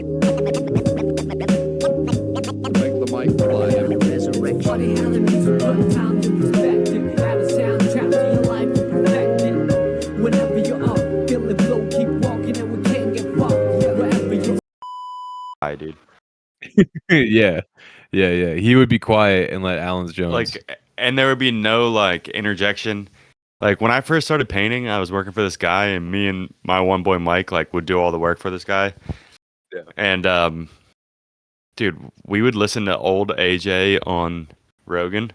Make the mic fly. Funny how the music put time to perspective. Add a soundtrack to your life to perfect it. Whenever you're up, feel the flow, keep walking and we can't get fucked. Wherever you're Hi, dude. Yeah. He would be quiet and let Alan Jones. Like, and there would be no like interjection. Like when I first started painting, I was working for this guy, and me and my one boy Mike like would do all the work for this guy. Yeah. And dude, we would listen to old AJ on Rogan.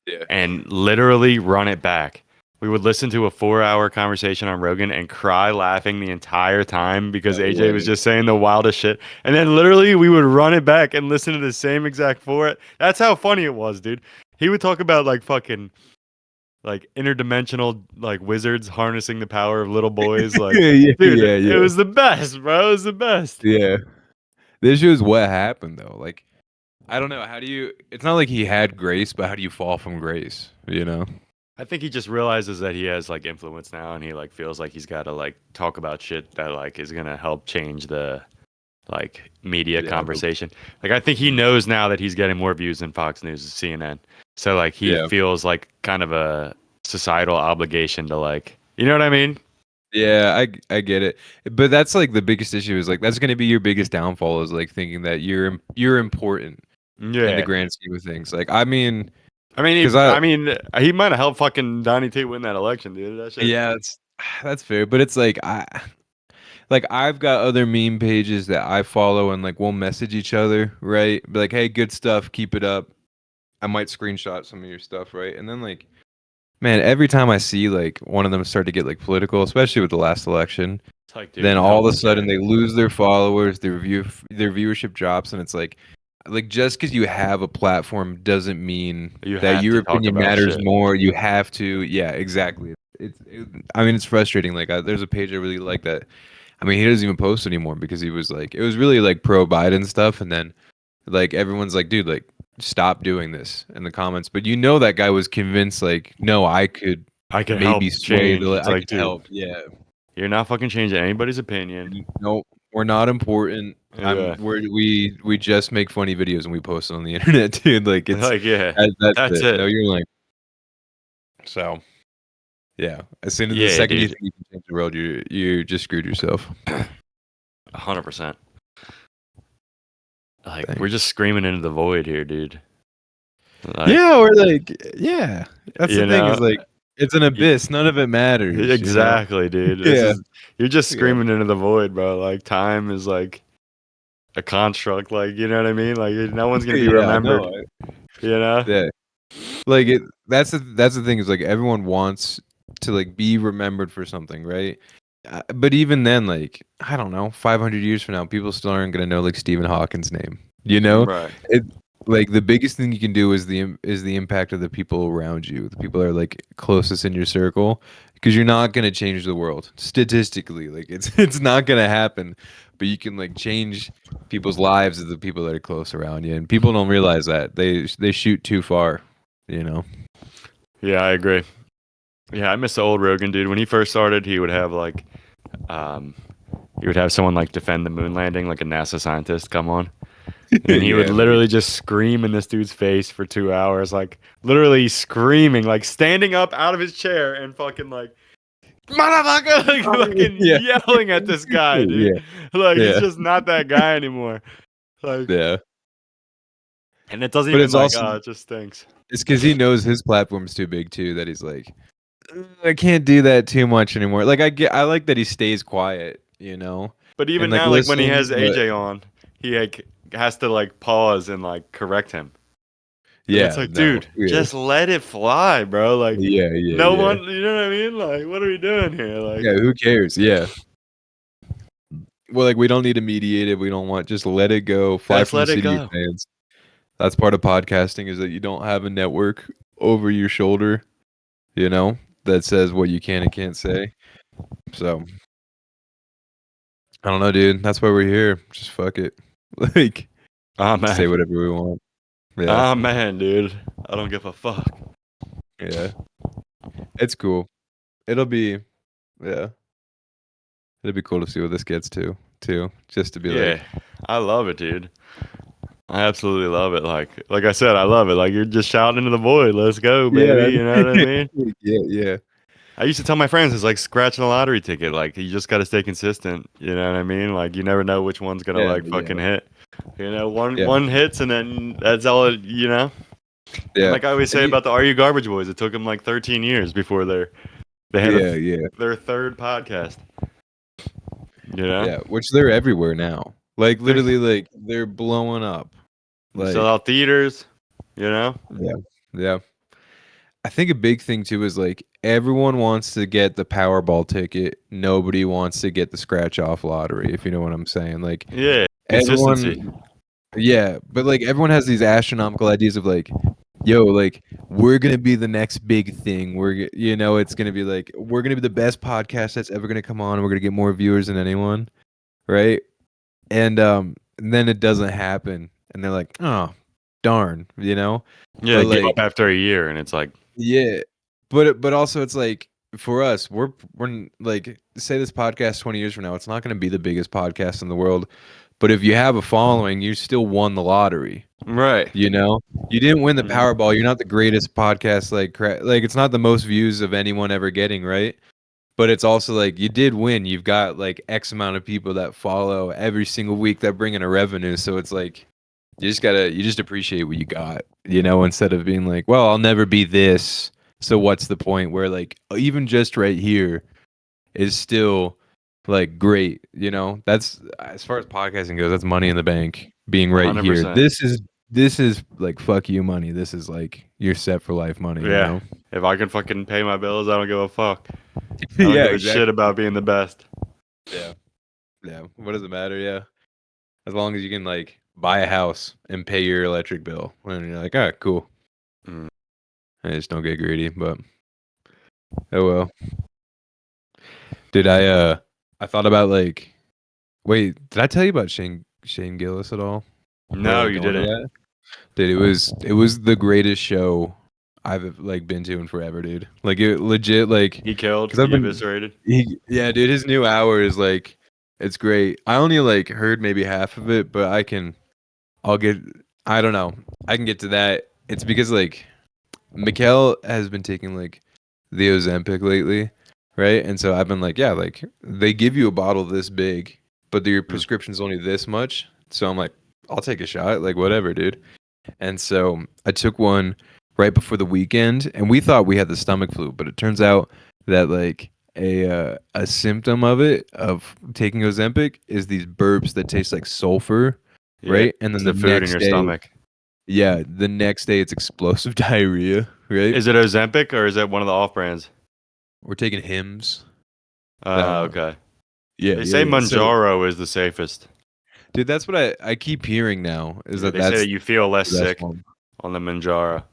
Yeah. And literally run it back. We would listen to a 4-hour conversation on Rogan and cry laughing the entire time because AJ was just saying the wildest shit. And then literally we would run it back and listen to the same exact for it. That's how funny it was, dude. He would talk about like fucking like interdimensional like wizards harnessing the power of little boys. Like, dude, it was the best, bro. It was the best. Yeah. The issue is what happened though. Like, I don't know. How do you? It's not like he had grace, but how do you fall from grace? You know? I think he just realizes that he has like influence now, and he like feels like he's got to like talk about shit that like is gonna help change the like media conversation. Like I think he knows now that he's getting more views than Fox News and CNN. So like he feels like kind of a societal obligation to like, you know what I mean? Yeah, I get it. But that's like the biggest issue is like that's going to be your biggest downfall is like thinking that you're important in the grand scheme of things. Like I mean, he might have helped fucking Donnie T win that election, dude. That shit. Yeah, that's fair, but it's like I've got other meme pages that I follow and like we'll message each other, right? Be like, "Hey, good stuff, keep it up." I might screenshot some of your stuff, right? And then like man, every time I see like one of them start to get like political, especially with the last election, like, dude, then all of a sudden they lose their followers, their viewership drops, and it's like just because you have a platform doesn't mean that your opinion matters more. You have to, yeah, exactly. I mean, it's frustrating. Like, there's a page I really like that. I mean, he doesn't even post anymore because he was like, it was really like pro Biden stuff, and then like everyone's like, dude, like stop doing this in the comments. But you know that guy was convinced, like, no, I can maybe help sway change. I can help. Yeah, you're not fucking changing anybody's opinion. No, we're not important. Yeah. We just make funny videos and we post it on the internet, dude. Like it's like that's it. No, you're like so. Yeah, as soon as the second you think you can change the world, you just screwed yourself. 100%. Like we're just screaming into the void here, dude. Like, we're like, that's the thing is like it's an abyss. None of it matters. Exactly, dude. You're just screaming into the void, bro. Like time is like a construct. Like you know what I mean? Like no one's gonna be remembered. You know? Yeah. Like that's the thing is like everyone wants to like be remembered for something, right? But even then, like I don't know, 500 years from now, people still aren't gonna know like Stephen Hawking's name. You know, right? Like the biggest thing you can do is the impact of the people around you, the people that are like closest in your circle, because you're not gonna change the world statistically. Like it's not gonna happen, but you can like change people's lives of the people that are close around you, and people don't realize that they shoot too far. You know. Yeah, I agree. Yeah, I miss the old Rogan, dude. When he first started, he would have like, he would have someone like defend the moon landing, like a NASA scientist, come on, and he would literally just scream in this dude's face for 2 hours, like literally screaming, like standing up out of his chair and fucking like, motherfucker, like fucking yelling at this guy, dude. Like he's just not that guy anymore. Like and it doesn't even like, it just stinks. It's because he knows his platform's too big too. That he's like, I can't do that too much anymore. Like I like that he stays quiet, you know. But even now, like when he has AJ on, he like has to like pause and like correct him. Yeah, it's like, dude, just let it fly, bro. Like, no one, you know what I mean? Like, what are we doing here? Like, who cares? Yeah. Well, like we don't need to mediate it. We don't want just let it go. Fly from the city of fans. That's part of podcasting is that you don't have a network over your shoulder, you know, that says what you can and can't say. So I don't know, dude. That's why we're here. Just fuck it. Like, say whatever we want. Yeah. Man, dude. I don't give a fuck. Yeah. It's cool. It'll be cool to see what this gets to, too. Just to be like, I love it, dude. I absolutely love it. Like I said, I love it. Like you're just shouting into the void. Let's go, baby. You know what I mean? Yeah. I used to tell my friends it's like scratching a lottery ticket. Like you just got to stay consistent. You know what I mean? Like you never know which one's gonna fucking hit. You know, one hits and then that's all. You know. Yeah. Like I always say about the Are You Garbage Boys, it took them like 13 years before they had their third podcast. You know? Yeah, which they're everywhere now. Like literally, like they're blowing up. Like, sell out theaters. You know? Yeah. I think a big thing too is like everyone wants to get the Powerball ticket. Nobody wants to get the scratch off lottery. If you know what I'm saying, like consistency. Yeah, but like everyone has these astronomical ideas of like, yo, like we're gonna be the next big thing. It's gonna be like we're gonna be the best podcast that's ever gonna come on. And we're gonna get more viewers than anyone, right? And then it doesn't happen, and they're like, oh, darn, Yeah, but give up after a year, and it's like, yeah, but also it's like for us, we're like say this podcast 20 years from now, it's not gonna be the biggest podcast in the world. But if you have a following, you still won the lottery. Right. You didn't win the Powerball. You're not the greatest podcast. Like it's not the most views of anyone ever getting, right? But it's also like you did win. You've got like X amount of people that follow every single week that bring in a revenue. So it's like you just appreciate what you got, instead of being like, well, I'll never be this. So what's the point? Where like even just right here is still like great, that's as far as podcasting goes, that's money in the bank being right 100%. Here. This is like fuck you money. This is like you're set for life money. Yeah. If I can fucking pay my bills, I don't give a fuck. I don't give a shit about being the best. Yeah. What does it matter? Yeah. As long as you can like buy a house and pay your electric bill, and you're like, all right, cool. I just don't get greedy, but oh well. Did I thought about like, wait, did I tell you about Shane Gillis at all? No, you didn't. Dude, it was the greatest show I've like been to in forever, dude. Like it legit, like he killed, he eviscerated. Yeah, dude, his new hour is like, it's great. I only like heard maybe half of it, but I can get to that. It's because like Mikkel has been taking like the Ozempic lately. Right. And so I've been like, yeah, like they give you a bottle this big, but your prescription's only this much. So I'm like, I'll take a shot, like whatever, dude. And so I took one right before the weekend, and we thought we had the stomach flu, but it turns out that like a symptom of taking Ozempic is these burps that taste like sulfur, right? And then the food in your stomach. Yeah, the next day it's explosive diarrhea, right? Is it Ozempic or is it one of the off brands? We're taking Hims. Okay. Yeah. They say Mounjaro is the safest. Dude, that's what I keep hearing now. Is that they say that you feel less sick on the Mounjaro.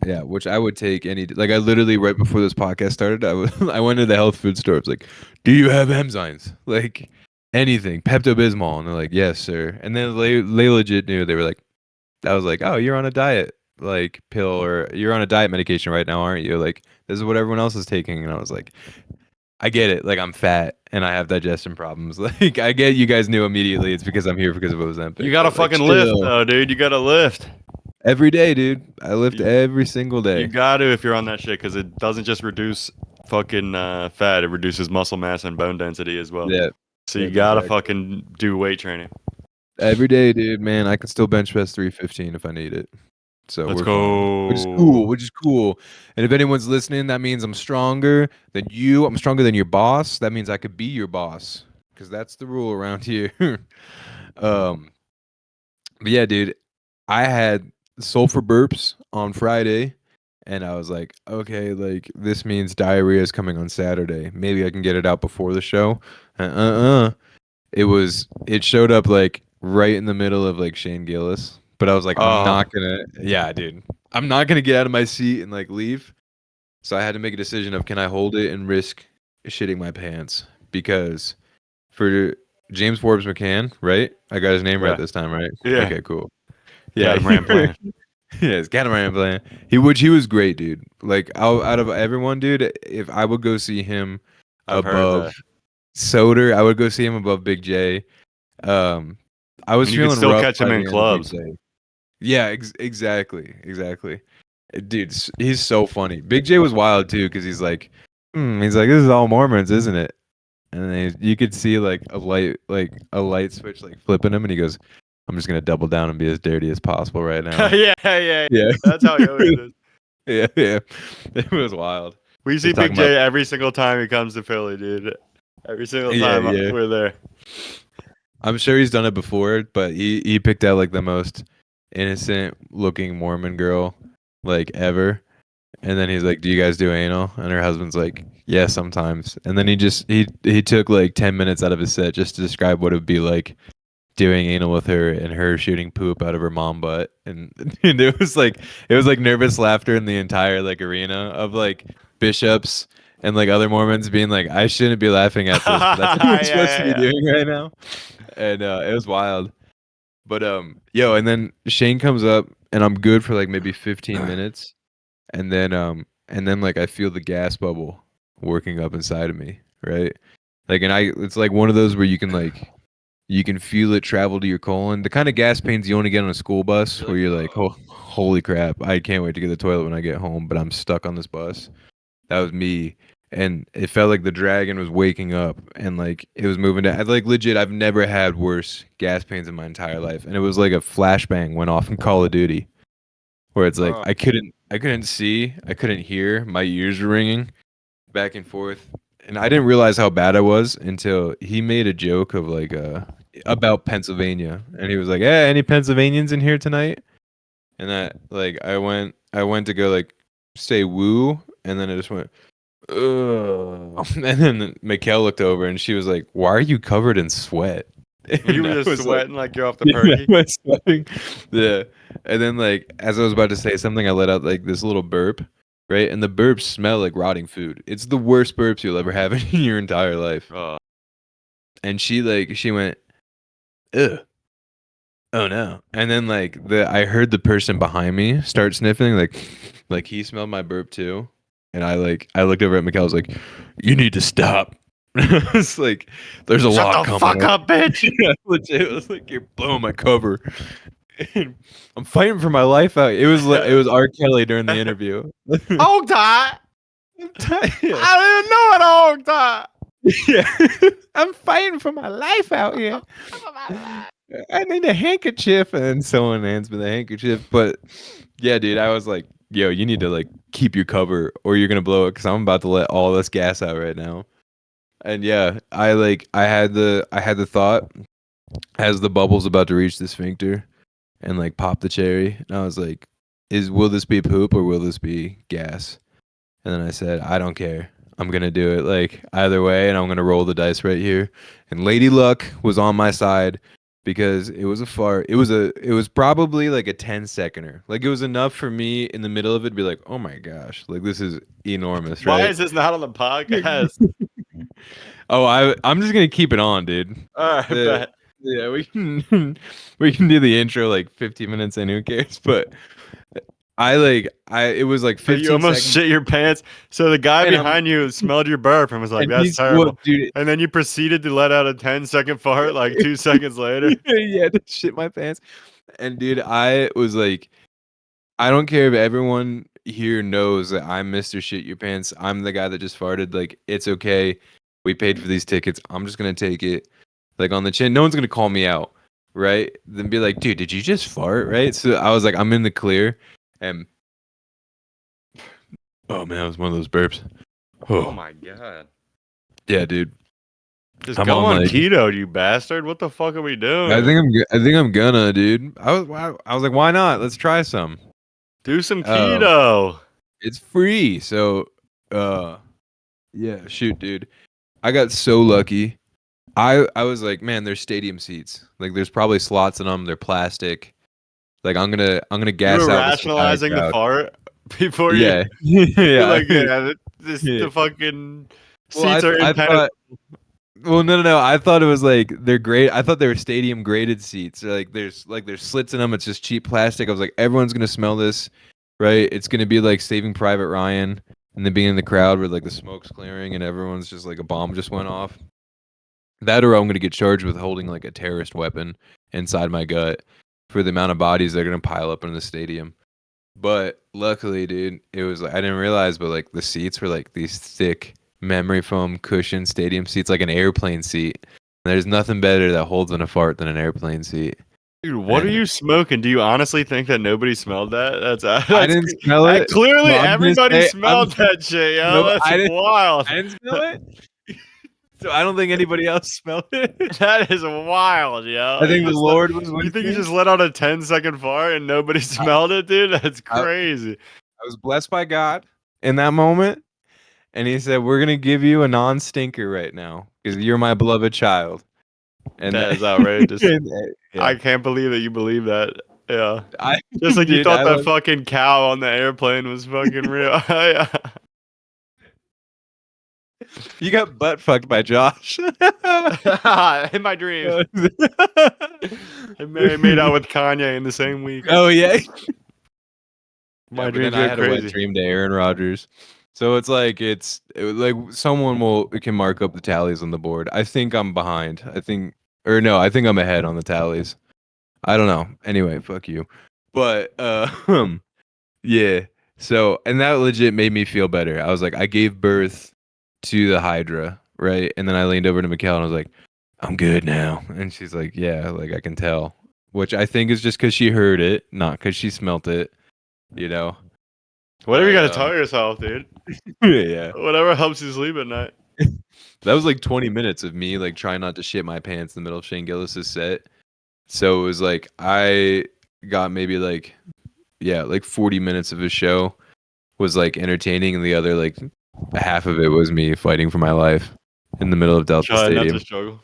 Yeah, which I would take like I literally right before this podcast started, I went to the health food store. I was like, "Do you have enzymes? Like anything, Pepto-Bismol?" And they're like, "Yes, sir." And then they legit knew. They were like, I was like, "Oh, you're on a diet like pill, or you're on a diet medication right now, aren't you? Like this is what everyone else is taking." And I was like, I get it. Like I'm fat and I have digestion problems. Like I get you guys knew immediately it's because I'm here because of Ozempic. You gotta fucking lift though, dude. You gotta lift. Every day, dude. I lift every single day. You got to if you're on that shit, because it doesn't just reduce fucking fat. It reduces muscle mass and bone density as well. Yeah. So you got to fucking do weight training. Every day, dude, man. I can still bench press 315 if I need it. So let's go. Which is cool. And if anyone's listening, that means I'm stronger than you. I'm stronger than your boss. That means I could be your boss, because that's the rule around here. But yeah, dude, I had sulfur burps on Friday, and I was like, okay, like this means diarrhea is coming on Saturday. Maybe I can get it out before the show. It showed up like right in the middle of like Shane Gillis. But I was like, I'm not gonna get out of my seat and like leave. So I had to make a decision of, can I hold it and risk shitting my pants? Because for James Forbes McCann, right? I got his name right this time, right? Yeah. Okay, cool. Yeah, Catamaran plan. Yeah, it's Catamaran plan. He was great, dude. Like out of everyone, dude, if I would go see him above Soder, I would go see him above Big J. I was And you can feeling still rough catch by him the in end of clubs. Big J. Yeah, exactly. Dude, he's so funny. Big J was wild too because he's like, this is all Mormons, isn't it? And then you could see like a light switch like flipping him, and he goes, "I'm just gonna double down and be as dirty as possible right now." yeah. Yeah, That's how he always is. yeah. It was wild. We see Just talking Big J about every single time he comes to Philly, dude. Every single yeah, time yeah. we're there. I'm sure he's done it before, but he picked out like the most innocent looking Mormon girl like ever. And then he's like, "Do you guys do anal?" And her husband's like, "Yeah, sometimes." And then he took like 10 minutes out of his set just to describe what it would be like doing anal with her and her shooting poop out of her mom butt. And, and it was like nervous laughter in the entire like arena of like bishops and like other Mormons being like, "I shouldn't be laughing at this, but that's what we're supposed to be doing right now." And it was wild. But and then Shane comes up and I'm good for like maybe 15 minutes. And then like I feel the gas bubble working up inside of me, right? Like it's like one of those where you can feel it travel to your colon. The kind of gas pains you only get on a school bus where you're like, "Oh, holy crap, I can't wait to get to the toilet when I get home, but I'm stuck on this bus." That was me. And it felt like the dragon was waking up and like it was moving to like legit, I've never had worse gas pains in my entire life. And it was like a flashbang went off in Call of Duty where it's like I couldn't see, I couldn't hear, my ears were ringing back and forth, and I didn't realize how bad I was until he made a joke of like about Pennsylvania, and he was like, "Hey, any Pennsylvanians in here tonight?" And that like I went to go like say woo, and then I just went ugh, and then Mikkel looked over and she was like, "Why are you covered in sweat?" You were just sweating like you're off the perky. Yeah, I was sweating. Yeah. And then like as I was about to say something, I let out like this little burp, right? And the burps smell like rotting food. It's the worst burps you'll ever have in your entire life. Oh. And she went, ugh. Oh no. And then like I heard the person behind me start sniffing, like he smelled my burp too. And I looked over at Mikkel, I was like, "You need to stop." It's like there's a lot coming. Shut the fuck up, bitch. Yeah, legit. It was like you're blowing my cover. And I'm fighting for my life out. It was R. Kelly during the interview. Hog tie. Yeah. I don't even know what hog tie. Yeah. I'm fighting for my life out here. I need a handkerchief, and someone hands me the handkerchief. But yeah, dude, I was like, "Yo, you need to like keep your cover, or you're gonna blow it." Because I'm about to let all this gas out right now. And yeah, I had the thought as the bubble's about to reach the sphincter and like pop the cherry, and I was like, will this be poop or will this be gas? And then I said, I don't care. I'm gonna do it like either way, and I'm gonna roll the dice right here. And Lady Luck was on my side because it was a fart. It was probably like a 10-seconder. Like it was enough for me in the middle of it to be like, "Oh my gosh, like this is enormous." Right? Why is this not on the podcast? Oh, I'm just gonna keep it on, dude. All right, bet. Yeah, we can do the intro like 15 minutes in. Who cares? But it was like 15 You almost seconds. shit your pants. So the guy behind you smelled your burp and was like, "That's terrible." Dude. And then you proceeded to let out a 10-second fart like 2 seconds later. Yeah, to shit my pants. And dude, I was like, I don't care if everyone here knows that I'm Mr. Shit Your Pants. I'm the guy that just farted. Like, it's okay. We paid for these tickets. I'm just gonna take it like on the chin. No one's gonna call me out, right? Then be like, "Dude, did you just fart?" Right? So I was like, I'm in the clear, and oh man, it was one of those burps. Oh my god. Yeah, dude. Just go on keto, you bastard. What the fuck are we doing? I think I'm gonna, dude. I was like, why not? Let's try some. Do some keto. It's free. So yeah, shoot, dude. I got so lucky. I was like, man, there's stadium seats. Like there's probably slots in them. They're plastic. Like I'm gonna gas you were out. Rationalizing the fart before you. Yeah, yeah. Like, yeah, the fucking seats are impenetrable. Well, no. I thought it was like they're great. I thought they were stadium graded seats. There's slits in them. It's just cheap plastic. I was like, everyone's gonna smell this, right? It's gonna be like Saving Private Ryan and then being in the crowd where like the smoke's clearing and everyone's just like a bomb just went off. That or I'm gonna get charged with holding like a terrorist weapon inside my gut for the amount of bodies that are gonna pile up in the stadium. But luckily, dude, it was like I didn't realize, but like the seats were like these thick memory foam cushion stadium seats, like an airplane seat. And there's nothing better that holds in a fart than an airplane seat. Dude, what are you smoking? Do you honestly think that nobody smelled that? That's I didn't smell it. Clearly, No, everybody smelled that shit, yo. No, That's wild. I didn't smell it. So I don't think anybody else smelled it. That is wild, yo. I think the Lord was with You think me. you just let out a 10-second fart and nobody smelled it, dude? That's crazy. I was blessed by God in that moment. And he said, we're going to give you a non-stinker right now because you're my beloved child. And that is outrageous. Yeah. I can't believe that you believe that. Yeah. Just like you thought that fucking cow on the airplane was fucking real. Yeah. You got butt fucked by Josh. In my dream. I made out with Kanye in the same week. Oh, yeah. My dream. I had crazy. a wet dream to Aaron Rodgers. So it's like someone can mark up the tallies on the board. I think I'm behind. I think I'm ahead on the tallies. I don't know. Anyway, fuck you. But yeah. So and that legit made me feel better. I was like, I gave birth to the Hydra, right? And then I leaned over to Mikkel and I was like, I'm good now. And she's like, yeah, like I can tell. Which I think is just because she heard it, not because she smelt it. You know. Whatever you gotta tell yourself, dude. Yeah. Whatever helps you sleep at night. That was like 20 minutes of me like trying not to shit my pants in the middle of Shane Gillis's set. So it was like I got maybe like 40 minutes of his show was like entertaining, and the other like half of it was me fighting for my life in the middle of Delta Stadium. Not to struggle.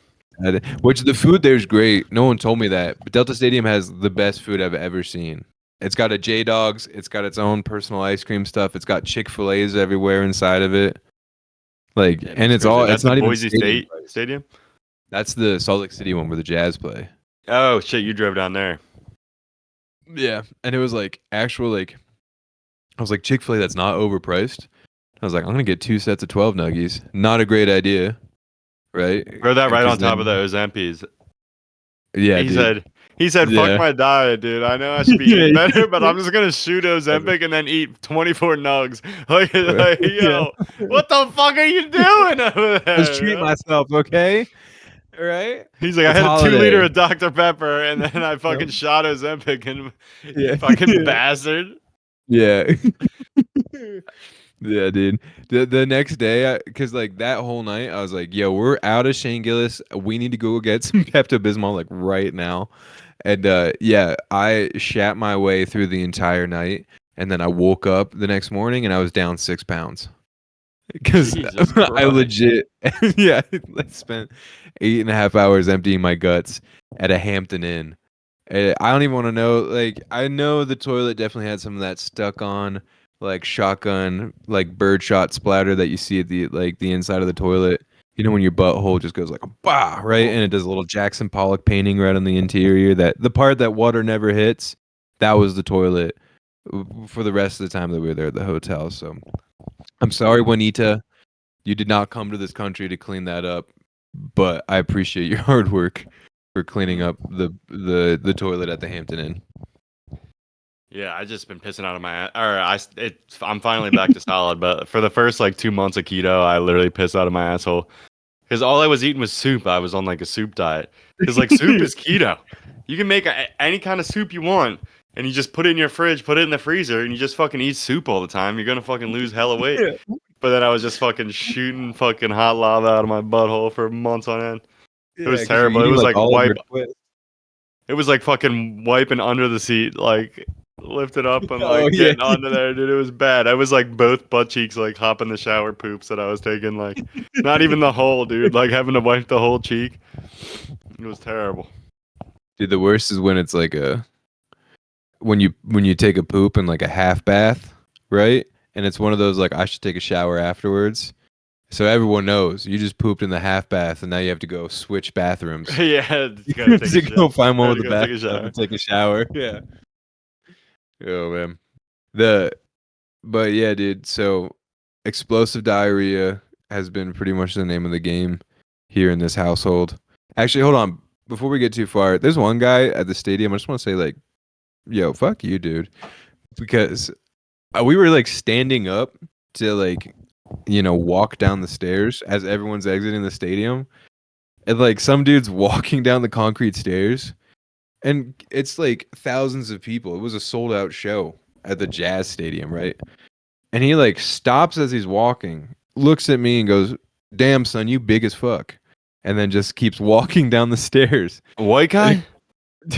Which the food there's great. No one told me that, but Delta Stadium has the best food I've ever seen. It's got a J-Dogs. It's got its own personal ice cream stuff. It's got Chick-fil-A's everywhere inside of it. Like, yeah, and it's all. It's not even Boise Stadium. That's the Salt Lake City one where the Jazz play. Oh shit! You drove down there. Yeah, and it was like actual like. I was like Chick-fil-A. That's not overpriced. I was like, I'm gonna get 2 sets of 12 nuggies. Not a great idea, right? Throw that right on top of those MPs. Yeah, He said, fuck my diet, dude. I know I should be eating better, but I'm just going to shoot Ozempic and then eat 24 nugs. Like, yo, what the fuck are you doing over there? Just treat myself, okay? All right? He's like, I had a 2 liter of Dr. Pepper, and then I fucking shot Ozempic, and you fucking bastard. Yeah. Yeah, dude. The next day, because like that whole night, I was like, yo, we're out of Shane Gillis. We need to go get some Pepto-Bismol like right now. And I shat my way through the entire night. And then I woke up the next morning and I was down 6 pounds. Because I legit, I spent 8.5 hours emptying my guts at a Hampton Inn. I don't even want to know. Like, I know the toilet definitely had some of that stuck on, like shotgun, like birdshot splatter that you see at the inside of the toilet. You know when your butthole just goes like a bah, right? And it does a little Jackson Pollock painting right on the interior. That the part that water never hits, that was the toilet for the rest of the time that we were there at the hotel. So I'm sorry, Juanita, you did not come to this country to clean that up, but I appreciate your hard work for cleaning up the toilet at the Hampton Inn. Yeah, I just been pissing out of my ass. I'm finally back to solid, but for the first like 2 months of keto, I literally pissed out of my asshole because all I was eating was soup. I was on like a soup diet because like soup is keto. You can make any kind of soup you want, and you just put it in your fridge, put it in the freezer, and you just fucking eat soup all the time. You're gonna fucking lose hella weight. Yeah. But then I was just fucking shooting fucking hot lava out of my butthole for months on end. It was terrible. It was like It was like fucking wiping under the seat, like. Lifted up and like getting onto there, dude. It was bad. I was like both butt cheeks like hopping the shower poops that I was taking, like not even the whole, dude. Like having to wipe the whole cheek. It was terrible. Dude, the worst is when it's like when you take a poop in like a half bath, right? And it's one of those like I should take a shower afterwards. So everyone knows you just pooped in the half bath and now you have to go switch bathrooms. Yeah, you gotta take go find one with the bathtub and take a shower. Yeah. Oh man. But yeah, dude, so explosive diarrhea has been pretty much the name of the game here in this household. Actually, hold on. before we get too far, there's one guy at the stadium. I just want to say, like, yo, fuck you, dude, because we were like standing up to like, walk down the stairs as everyone's exiting the stadium, and like some dude's walking down the concrete stairs, and it's like thousands of people. It was a sold out show at the Jazz Stadium, right? And he like stops as he's walking, looks at me and goes, "Damn, son, you big as fuck." And then just keeps walking down the stairs. A white guy?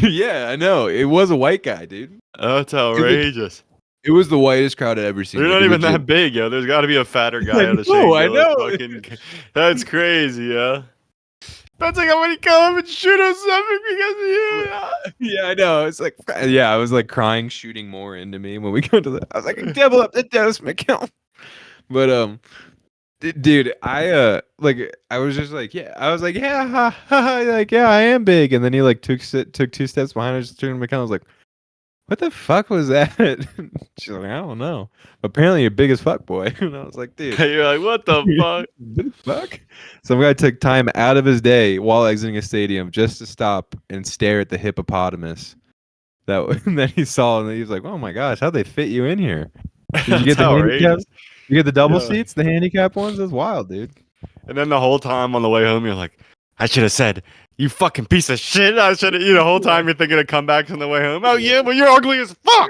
Yeah, I know. It was a white guy, dude. Oh, that's outrageous. It was the whitest crowd I've ever seen. They're not even that big, yo. There's got to be a fatter guy on the show. I know. That's crazy, yeah. That's like when he come up and shoot us something because of you. Yeah, I know. It's like, yeah, I was like crying, shooting more into me when we go to the. I was like, double up the dose, McKell. But dude, I was just like, yeah, I was like, yeah, ha, ha, like, yeah, I am big, and then he like took 2 steps behind, just turned to McKell. I was like, what the fuck was that? She's like, I don't know. Apparently you're big as fuck, boy. And I was like, dude. You're like, what the fuck? What the fuck? Some guy took time out of his day while exiting a stadium just to stop and stare at the hippopotamus. And then he saw, and he was like, oh my gosh, how'd they fit you in here? Did you get the handicap? You get the double seats, the handicap ones? That's wild, dude. And then the whole time on the way home, you're like, I should have said, you fucking piece of shit. I should have, the whole time you're thinking of comebacks on the way home. Oh yeah, but you're ugly as fuck.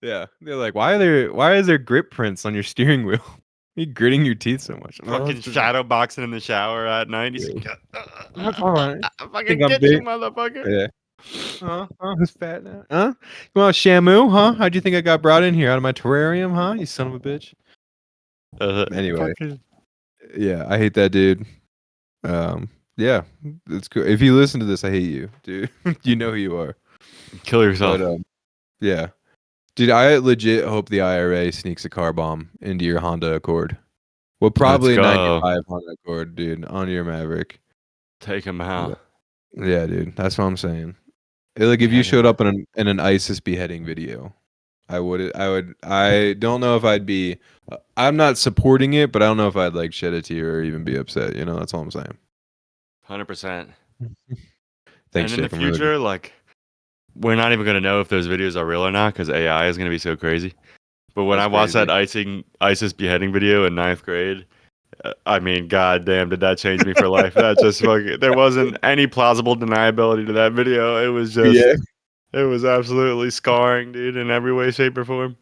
Yeah. They're like, why is there grip prints on your steering wheel? You gritting your teeth so much. Fucking shadow boxing in the shower at night. He's like, all right. I fucking get you, motherfucker. Yeah. Who's fat now? Huh? You want Shamu, huh? How'd you think I got brought in here? Out of my terrarium, huh? You son of a bitch. Anyway. Yeah, I hate that dude. Yeah, it's cool. If you listen to this, I hate you, dude. You know who you are. Kill yourself. But, yeah. Dude, I legit hope the IRA sneaks a car bomb into your Honda Accord. Well, probably a 95 Honda Accord, dude, onto your Maverick. Take him out. Yeah, dude. That's what I'm saying. Like, if you showed up in an ISIS beheading video, I don't know if I'd be, I'm not supporting it, but I don't know if I'd like shed a tear or even be upset. That's all I'm saying. 100%. Thanks, and in the future, like, we're not even going to know if those videos are real or not because AI is going to be so crazy. But when I watched that ISIS beheading video in 9th grade, I mean, goddamn, did that change me for life? That just fucking, there wasn't any plausible deniability to that video. It was just, it was absolutely scarring, dude, in every way, shape, or form.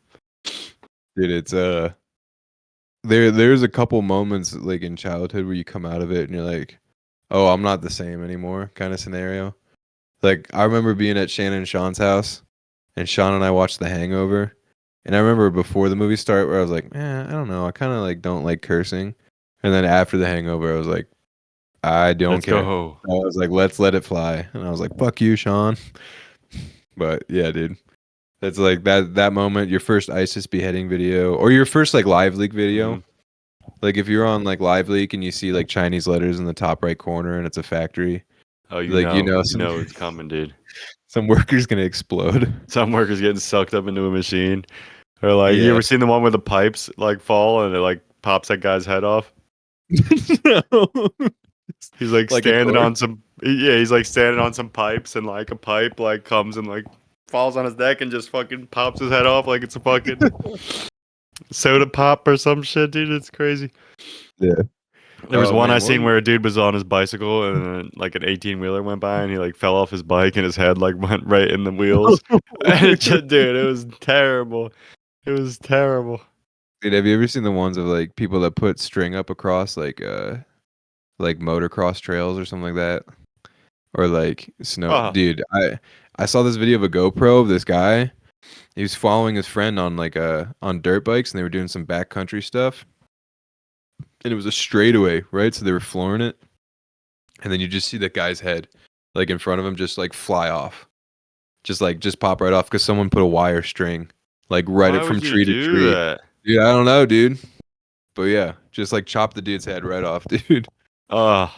Dude, it's there's a couple moments like in childhood where you come out of it and you're like, oh, I'm not the same anymore, kind of scenario. Like, I remember being at Shannon and Sean's house, and Sean and I watched The Hangover, and I remember before the movie started where I was like, I don't know, I kind of like don't like cursing, and then after The Hangover, I was like, I don't care. Go. I was like, let's let it fly, and I was like, fuck you, Sean. But yeah, dude, that's like that moment, your first ISIS beheading video, or your first like live leak video. Mm-hmm. Like if you're on like live leak and you see like Chinese letters in the top right corner and it's a factory. Oh, you know it's coming, dude. Some worker's gonna explode. Some worker's getting sucked up into a machine. Or like, you ever seen the one where the pipes like fall and it like pops that guy's head off? No. He's like standing on some. Yeah, he's like standing on some pipes and like a pipe like comes and like falls on his neck and just fucking pops his head off like it's a fucking soda pop or some shit, dude. It's crazy. Yeah. There was one I seen where a dude was on his bicycle and like an 18-wheeler went by and he like fell off his bike and his head like went right in the wheels. Dude, it was terrible. It was terrible. Dude, have you ever seen the ones of like people that put string up across like motocross trails or something like that? Or like snow. Dude, I saw this video of a GoPro of this guy. He was following his friend on like on dirt bikes and they were doing some backcountry stuff. And it was a straightaway, right? So they were flooring it. And then you just see that guy's head, like in front of him, just like fly off. Just pop right off because someone put a wire string, like right it from tree to tree. That? Dude, I don't know, dude. But yeah, just like chop the dude's head right off, dude. Oh,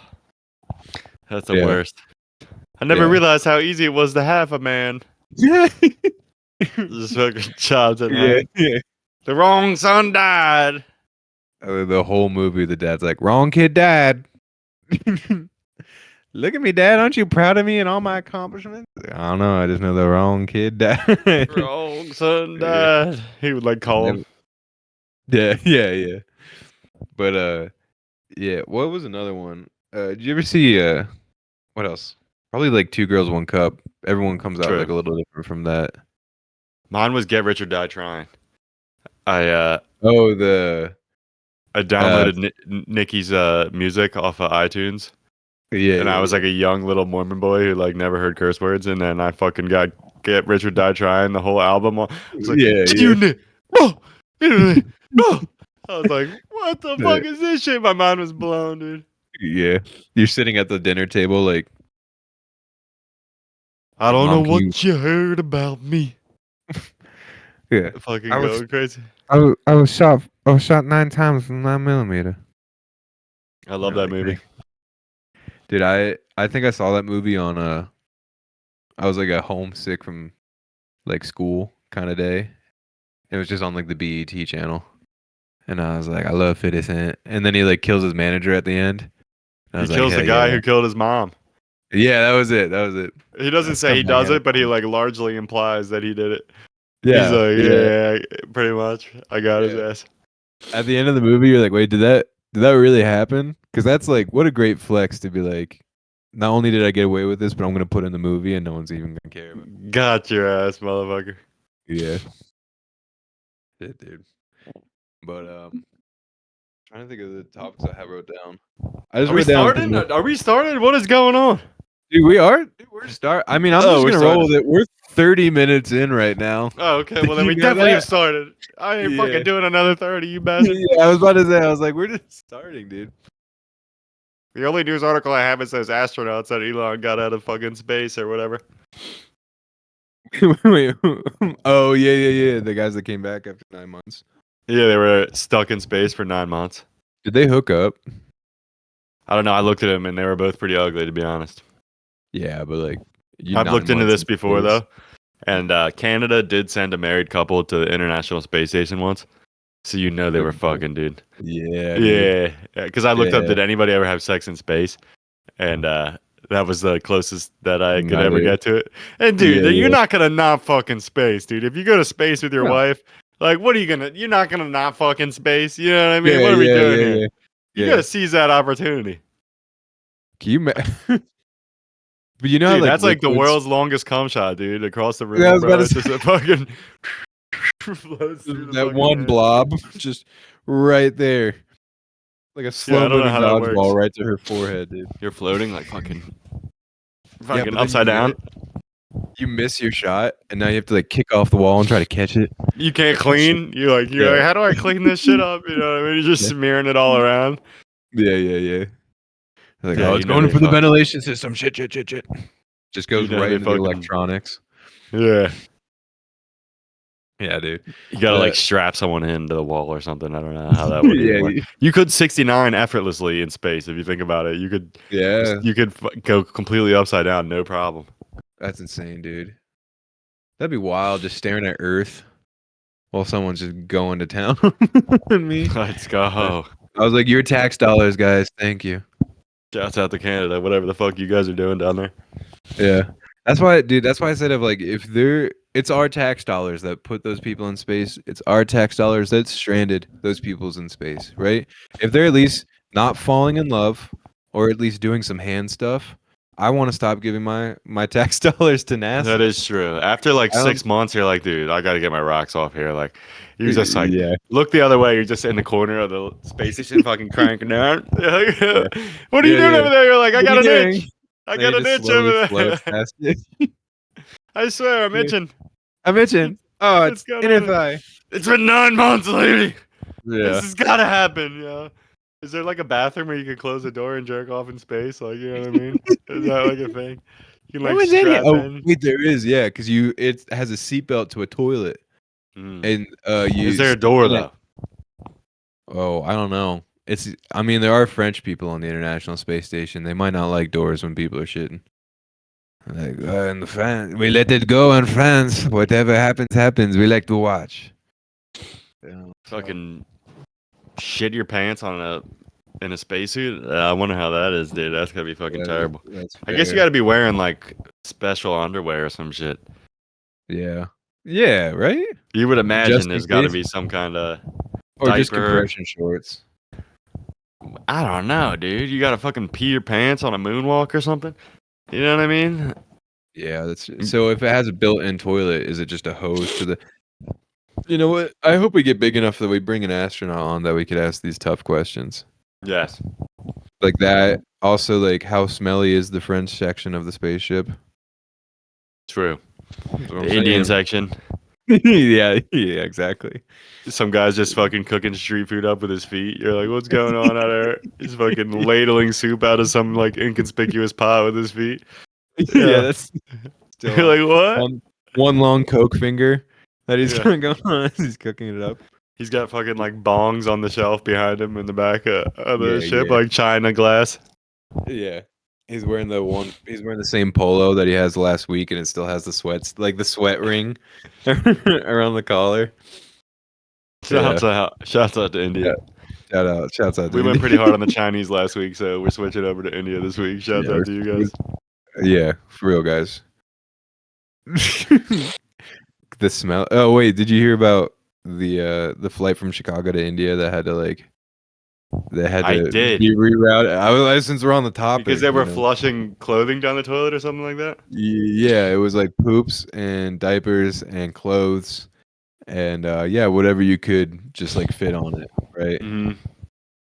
that's the worst. I never realized how easy it was to have a man. Yeah. Just fucking chopped it. Yeah. The wrong son died. The whole movie, the dad's like, wrong kid died. Look at me, Dad. Aren't you proud of me and all my accomplishments? I don't know. I just know the wrong kid died. Wrong son died. He would like call him. Yeah. But yeah. What was another one? Did you ever see what else? Probably like Two Girls, One Cup. Everyone comes out True. like a little different from that. Mine was Get Rich or Die Trying. I downloaded Nicki's music off of iTunes. Yeah. And I was like a young little Mormon boy who like never heard curse words, and then I fucking got Get Rich or Die Trying, the whole album. I was like, I was like, what the fuck is this shit? My mind was blown, dude. Yeah. You're sitting at the dinner table like, I don't know what you heard about me. Yeah. Fucking going crazy. I was shot 9 times from 9mm. I love that movie. Dude, I think I saw that movie on I was like at homesick from like school kind of day. It was just on like the BET channel. And I was like, I love 50 Cent. And then he like kills his manager at the end. He kills the guy who killed his mom. Yeah, that was it. He doesn't say he does it, but he like largely implies that he did it. Yeah. He's like, yeah, pretty much. I got his ass. At the end of the movie, you're like, wait, did that really happen? Because that's like, what a great flex to be like, not only did I get away with this, but I'm gonna put in the movie and no one's even gonna care about it. Got your ass, motherfucker. Yeah. Shit, dude. But trying to think of the topics I have wrote down. Are we starting? Are we started? What is going on? Dude, we are. Dude, we're start. I mean, I'm just gonna roll with it. We're 30 minutes in right now. Oh, okay. Well, then we definitely have started. I ain't fucking doing another 30, you bastard. Yeah, I was about to say. I was like, we're just starting, dude. The only news article I have is says astronauts that Elon got out of fucking space or whatever. Wait. Oh yeah. The guys that came back after 9 months. Yeah, they were stuck in space for 9 months. Did they hook up? I don't know. I looked at them and they were both pretty ugly, to be honest. Yeah, but like, I've looked into this before though, and Canada did send a married couple to the International Space Station once, so you know they were fucking, dude. Yeah. Because I looked up, did anybody ever have sex in space? And that was the closest that I could ever get to it. And dude, you're not gonna not fucking space, dude. If you go to space with your wife, like, what are you gonna? You're not gonna not fucking space. You know what I mean? What are we doing here? You gotta seize that opportunity. Can you? But you know, dude, like, that's like the world's longest cum shot, dude. Across the room, I was bro. about It's just a fucking that one blob, just right there, like a slow moving dodgeball right to her forehead, dude. You're floating like fucking upside down. You miss your shot, and now you have to like kick off the wall and try to catch it. You can't clean. You're like, how do I clean this shit up? You know what I mean? You're just smearing it all around. Yeah. Like, it's going for the ventilation system. Shit. Just goes right into the electronics. Yeah. Yeah, dude. You gotta like strap someone into the wall or something. I don't know how that would work. You could 69 effortlessly in space if you think about it. You could. Yeah. You could go completely upside down, no problem. That's insane, dude. That'd be wild, just staring at Earth while someone's just going to town on me. Let's go. I was like, your tax dollars, guys. Thank you. Shouts out to Canada, whatever the fuck you guys are doing down there. Yeah. That's why, dude, I said it's our tax dollars that put those people in space. It's our tax dollars that stranded those peoples in space, right? If they're at least not falling in love or at least doing some hand stuff, I want to stop giving my tax dollars to NASA. That is true. After like 6 months, you're like, dude, I got to get my rocks off here. Like, you're just like, look the other way. You're just in the corner of the space station fucking cranking down. What are you doing over there? You're like, I got an itch. I got an itch over there. I swear, I'm itching. Oh, it's inner thigh. It's been 9 months, lady. Yeah. This has got to happen, yeah. Is there like a bathroom where you could close the door and jerk off in space? Like, you know what I mean? Is that like a thing? You can like strap in. Wait, there is, yeah, because it has a seatbelt to a toilet. And is there a door though? Oh, I don't know. I mean, there are French people on the International Space Station. They might not like doors when people are shitting. Like, in France, we let it go in France. Whatever happens. We like to watch. Fucking shit your pants on a In a spacesuit? I wonder how that is, dude. That's gotta be fucking terrible. That's I guess you fair. gotta be wearing like special underwear or some shit. Yeah. Yeah, right? You would imagine Just in there's gotta case? be some kind of Or just diaper. compression shorts. I don't know, dude. You gotta fucking pee your pants on a moonwalk or something. You know what I mean? Yeah, that's so if it has a built-in toilet, is it just a hose to the You know what? I hope we get big enough that we bring an astronaut on that we could ask these tough questions. Yes. Like that. Also, like how smelly is the French section of the spaceship? True. That's what I'm The Indian saying. section. yeah, exactly. Some guy's just fucking cooking street food up with his feet. You're like, what's going on out there? He's fucking ladling soup out of some like inconspicuous pot with his feet. Yeah, that's still You're like, what? one long Coke finger that he's Yeah. going on. He's cooking it up. He's got fucking like bongs on the shelf behind him in the back of the Yeah, ship, yeah. like china glass. Yeah. He's wearing the same polo that he has last week, and it still has the sweat ring around the collar. Shouts out to India. Yeah. Shouts out to We went India. pretty hard on the Chinese last week, so we're switching over to India this week. Shouts Yeah, out to you guys. Yeah, for real, guys. The smell. Oh wait, did you hear about the flight from Chicago to India that had to I did. be rerouted? Since we're on the topic, Because they were flushing clothing down the toilet or something like that? Yeah, it was like poops and diapers and clothes and yeah, whatever you could just like fit on it, right? Mm-hmm.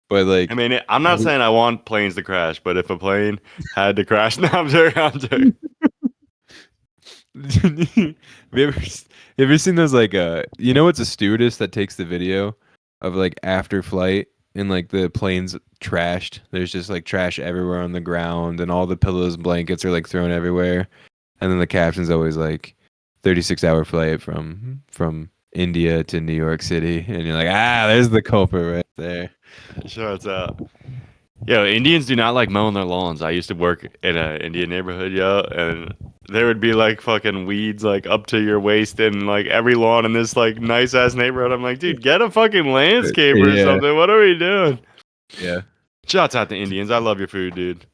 But like, I mean, I'm not saying I want planes to crash, but if a plane had to crash, no, I'm joking. have you ever seen those like you know it's a stewardess that takes the video of like after flight and like the plane's trashed. There's just like trash everywhere on the ground and all the pillows and blankets are like thrown everywhere. And then the caption's always like 36-hour flight from India to New York City. And you're like, there's the culprit right there. Shouts out. Yo, Indians do not like mowing their lawns. I used to work in an Indian neighborhood, yo, and there would be like fucking weeds like up to your waist in like every lawn in this like nice ass neighborhood. I'm like, dude, get a fucking landscaper or something. What are we doing? Yeah. Shouts out to Indians. I love your food, dude.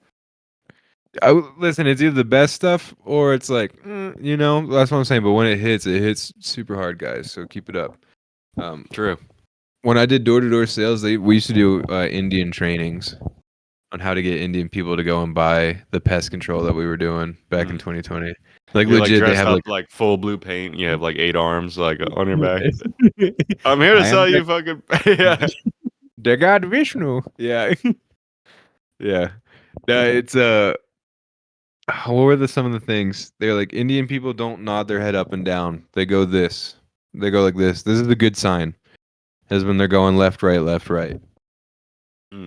Listen, it's either the best stuff or it's like, you know, that's what I'm saying. But when it hits super hard, guys. So keep it up. True. When I did door-to-door sales, we used to do Indian trainings on how to get Indian people to go and buy the pest control that we were doing back in 2020. Like You're legit, like they have up, like full blue paint. You have like 8 arms like on your back. I'm here to sell you fucking yeah. The God Vishnu. Yeah. Yeah. It's what were some of the things? They're like Indian people don't nod their head up and down. They go this. They go like this. This is a good sign. As when they're going left, right.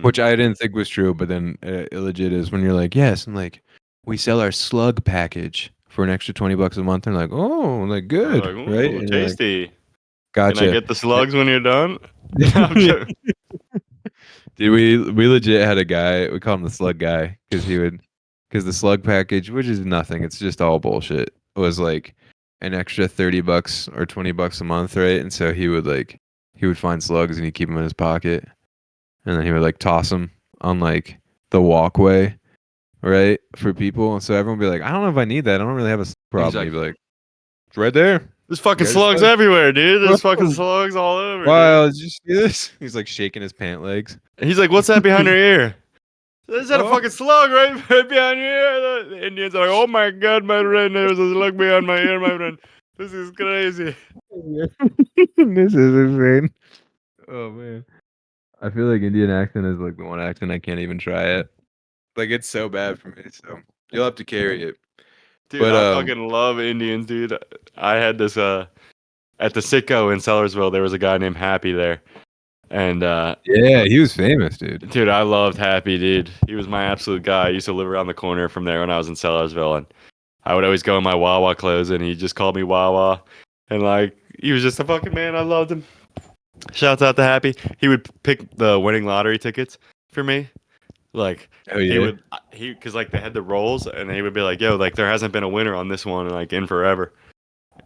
Which I didn't think was true, but then illegit is when you're like, yes, and like we sell our slug package for an extra $20 a month. And like, oh, like good, like, right? And tasty. Like, gotcha. Can I get the slugs when you're done? Dude, we legit had a guy. We called him the slug guy because the slug package, which is nothing, it's just all bullshit, was like an extra $30 or $20 a month, right? And so he would find slugs and he'd keep them in his pocket, and then he would like toss them on like the walkway, right, for people. And so everyone would be like, I don't know if I need that. I don't really have a problem. He'd be like, it's right there. There's fucking slugs everywhere, dude. There's fucking slugs all over. Wow, did you see this? He's like shaking his pant legs. He's like, what's that behind your ear? Is that a fucking slug right behind your ear? The Indians are like, oh my god, my friend, there's a slug behind my ear, my friend. This is crazy. This is insane. Oh man. I feel like Indian accent is like the one accent I can't even try it. Like it's so bad for me, so you'll have to carry it. Dude, but, I fucking love Indians, dude. I had this at the Sitco in Sellersville, there was a guy named Happy there. And yeah, he was famous, dude. Dude, I loved Happy, dude. He was my absolute guy. I used to live around the corner from there when I was in Sellersville, and I would always go in my Wawa clothes, and he just called me Wawa. And like, he was just a fucking man. I loved him. Shouts out to Happy. He would pick the winning lottery tickets for me. Like, because like they had the rolls, and he would be like, yo, like there hasn't been a winner on this one like in forever.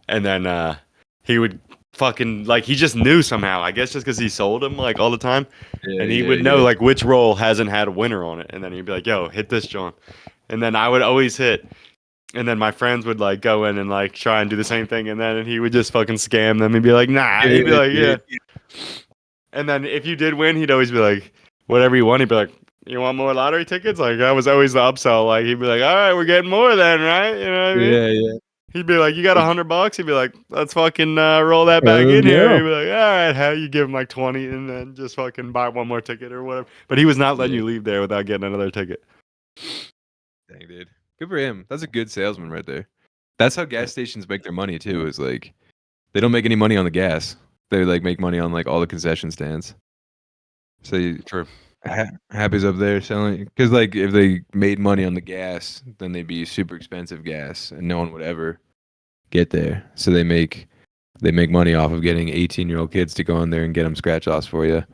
And then he would fucking like he just knew somehow. I guess just because he sold them like all the time, Yeah, and he yeah, would know yeah. like which roll hasn't had a winner on it, and then he'd be like, "Yo, hit this, John," and then I would always hit, and then my friends would like go in and like try and do the same thing, and then he would just fucking scam them. He'd be like, "Nah," he'd be like, "Yeah," and then if you did win, he'd always be like, "Whatever you won," he'd be like, "You want more lottery tickets?" Like that was always the upsell. Like he'd be like, "All right, we're getting more then, right?" You know what I mean? Yeah, yeah. He'd be like, "You got $100?" He'd be like, "Let's fucking roll that back Let's in here." go. He'd be like, "All right, how you give him like 20 and then just fucking buy one more ticket or whatever." But he was not letting Yeah. you leave there without getting another ticket. Dang, dude. Good for him. That's a good salesman right there. That's how gas stations make their money too. Is like they don't make any money on the gas. They like make money on like all the concession stands. So True. Happy's up there selling because like if they made money on the gas, then they'd be super expensive gas, and no one would ever get there. So they make money off of getting 18-year-old kids to go in there and get them scratch offs for you,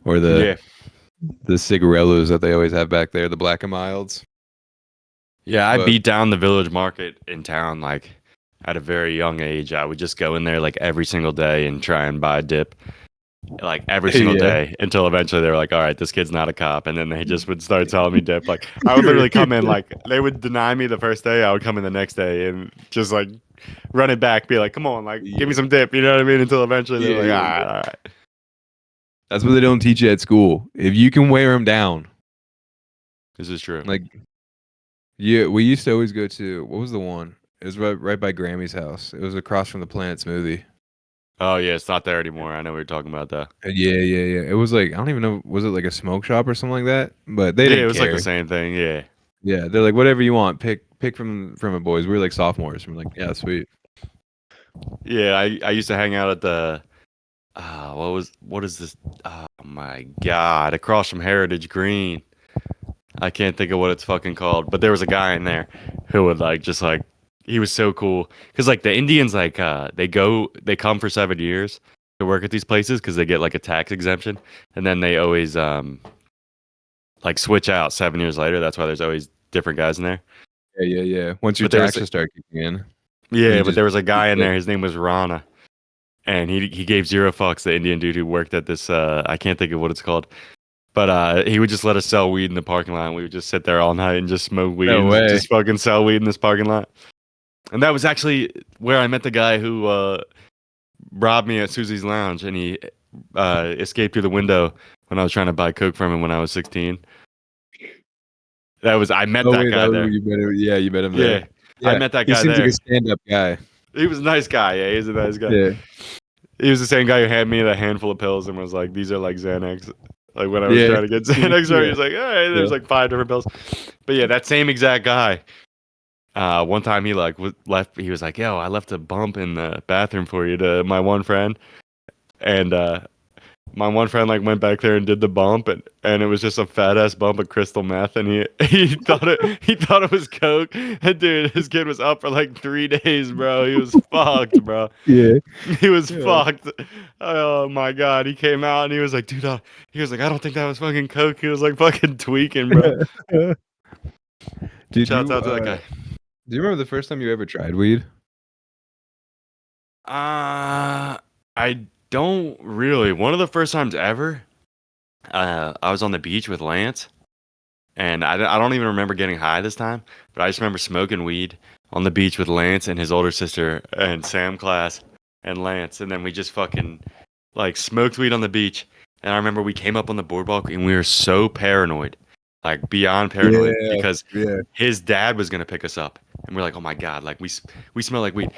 or the cigarellos that they always have back there, the Black and Milds. Yeah, I But- beat down the village market in town like at a very young age. I would just go in there like every single day and try and buy dip like every single Yeah. day until eventually they were like, all right, this kid's not a cop. And then they just would start selling me dip. Like I would literally come in, like they would deny me the first day. I would come in the next day and just like run it back, be like, come on, like give me some dip. You know what I mean? Until eventually they're like, all right. That's what they don't teach you at school. If you can wear them down, This is true. like, yeah, we used to always go to, what was the one? It was right by Grammy's house. It was across from the Planet Smoothie. Oh yeah, it's not there anymore. I know we were talking about that. Yeah. It was like, I don't even know, was it like a smoke shop or something like that? But they didn't it was care. like the same thing. Yeah. Yeah, they're like, whatever you want, pick from it, boys. We were like sophomores. We're like, yeah, sweet. Yeah, I used to hang out at the what is this? Oh my god, across from Heritage Green. I can't think of what it's fucking called, but there was a guy in there who would like just like he was so cool because like the Indians like they come for 7 years to work at these places because they get like a tax exemption, and then they always like switch out 7 years later. That's why there's always different guys in there. Yeah. Once your But there was taxes start kicking in. Yeah, You but there was a guy in yeah. there. His name was Rana, and he gave zero fucks. The Indian dude who worked at this, I can't think of what it's called, but he would just let us sell weed in the parking lot. And we would just sit there all night and just smoke weed. No and way. Just fucking sell weed in this parking lot. And that was actually where I met the guy who robbed me at Susie's Lounge, and he escaped through the window when I was trying to buy coke from him when I was 16. I met that guy there. You met him there. Yeah, I met that guy He seems there. like a stand-up guy. He was a nice guy. Yeah, he's a nice guy. Yeah. He was the same guy who handed me a handful of pills and was like, "These are like Xanax." Like when I was Yeah. trying to get Xanax, Yeah. he was like, "All right, there's Yeah. like 5 different pills." But yeah, that same exact guy. One time he like left. He was like, "Yo, I left a bump in the bathroom for you to my one friend," and my one friend like went back there and did the bump, and it was just a fat ass bump of crystal meth, and he thought it was coke. And dude, his kid was up for like 3 days, bro. He was fucked, bro. Yeah. He was Yeah. fucked. Oh my god, he came out and he was like, dude, he was like, I don't think that was fucking coke. He was like fucking tweaking, bro. Dude, Shouts out to that guy. Do you remember the first time you ever tried weed? I don't really. One of the first times ever, I was on the beach with Lance, and I don't even remember getting high this time, but I just remember smoking weed on the beach with Lance and his older sister and Sam Class and Lance, and then we just fucking like smoked weed on the beach. And I remember we came up on the boardwalk and we were so paranoid, like beyond paranoid, because his dad was gonna pick us up, and we're like, oh my god, like we smell like weed,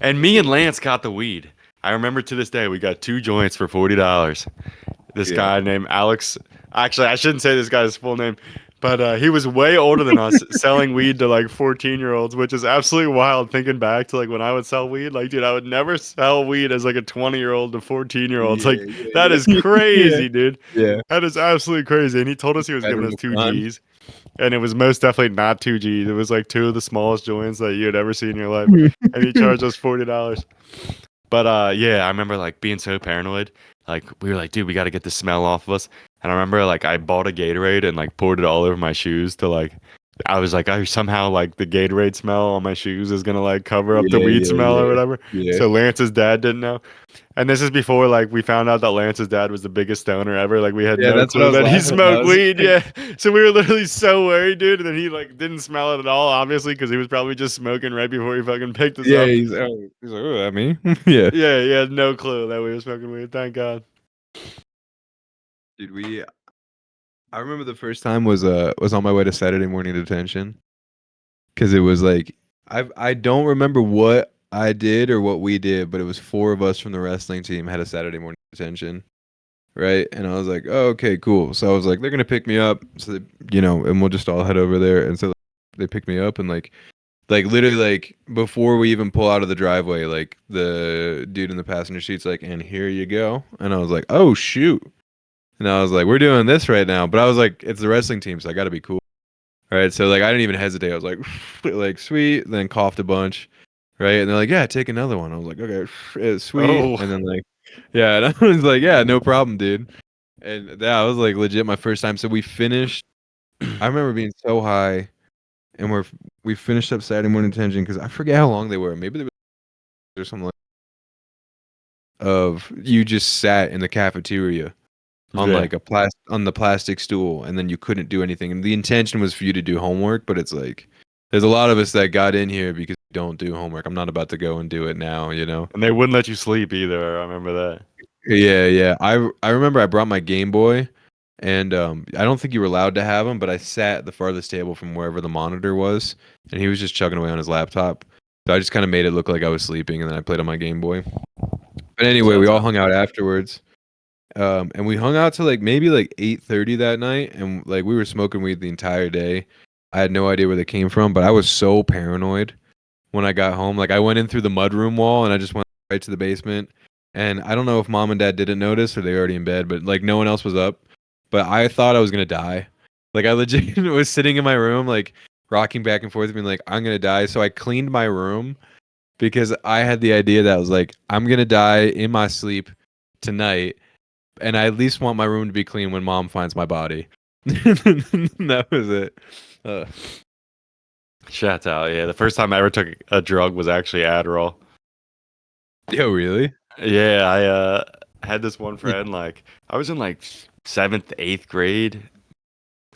and me and Lance got the weed. I remember to this day, we got 2 joints for $40. This guy named Alex. Actually, I shouldn't say this guy's full name, but he was way older than us, selling weed to like 14-year-olds, which is absolutely wild. Thinking back to like when I would sell weed, like dude, I would never sell weed as like a 20-year-old to 14-year-olds. That is crazy, dude. Yeah. That is absolutely crazy. And he told us he was giving us 2 Gs. And it was most definitely not 2 Gs. It was like 2 of the smallest joints that you had ever seen in your life. And he charged us $40. But yeah, I remember like being so paranoid. Like we were like, dude, we got to get the smell off of us. And I remember like I bought a Gatorade and like poured it all over my shoes to like I was like, I somehow like the Gatorade smell on my shoes is gonna like cover up the Yeah, weed yeah, smell or yeah, whatever. yeah. So Lance's dad didn't know. And this is before like we found out that Lance's dad was the biggest stoner ever. Like we had Yeah, no that's what I clue was that he laughing at. I smoked was weed. like, Yeah. So we were literally so worried, dude. And then he like didn't smell it at all, obviously, because he was probably just smoking right before he fucking picked us yeah, up. he's like, oh, at me. Yeah. Yeah, he had no clue that we were smoking weed. Thank God. Dude, I remember the first time was on my way to Saturday morning detention. Cause it was like I don't remember what I did or what we did, but it was 4 of us from the wrestling team had a Saturday morning detention. Right. And I was like, oh, okay, cool. So I was like, they're gonna pick me up. So and we'll just all head over there. And so they picked me up and like literally like before we even pull out of the driveway, like the dude in the passenger seat's like, and here you go. And I was like, oh shoot. And I was like, we're doing this right now. But I was like, it's the wrestling team, so I gotta be cool. All right. So like I didn't even hesitate. I was like, like sweet, and then coughed a bunch. Right. And they're like, yeah, take another one. I was like, okay, sweet. Oh. And then like, yeah, and I was like, yeah, no problem, dude. And that was like legit my first time. So we finished. I remember being so high, and we finished up Saturday morning detention because I forget how long they were. Maybe they were or something like of you just sat in the cafeteria on like on the plastic stool, and then you couldn't do anything. And the intention was for you to do homework, but it's like there's a lot of us that got in here because we don't do homework. I'm not about to go and do it now, you know. And they wouldn't let you sleep either. I remember that. Yeah. I remember I brought my Game Boy, and I don't think you were allowed to have him, but I sat at the farthest table from wherever the monitor was, and he was just chugging away on his laptop. So I just kind of made it look like I was sleeping, and then I played on my Game Boy. But anyway, we all hung out afterwards. And we hung out till like maybe like 8:30 that night, and like we were smoking weed the entire day. I had no idea where they came from, but I was so paranoid when I got home. Like I went in through the mudroom wall and I just went right to the basement. And I don't know if mom and dad didn't notice or they were already in bed, but like no one else was up. But I thought I was gonna die. Like I legit was sitting in my room, like rocking back and forth, being like, I'm gonna die. So I cleaned my room because I had the idea that I was like, I'm gonna die in my sleep tonight. And I at least want my room to be clean when mom finds my body. That was it. Shout out. Yeah. The first time I ever took a drug was actually Adderall. Yo, really? Yeah. I had this one friend, like, I was in like 7th, 8th grade.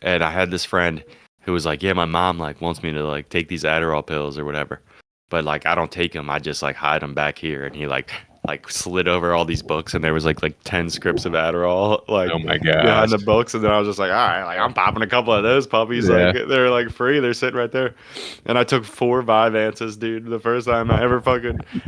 And I had this friend who was like, yeah, my mom like wants me to like take these Adderall pills or whatever. But like, I don't take them. I just like hide them back here. And he like slid over all these books, and there was like 10 scripts of Adderall like oh my god behind the books. And then I was just like, all right, like I'm popping a couple of those puppies. Yeah. Like they're like free, they're sitting right there. And I took 4 Vyvances, dude, the first time I ever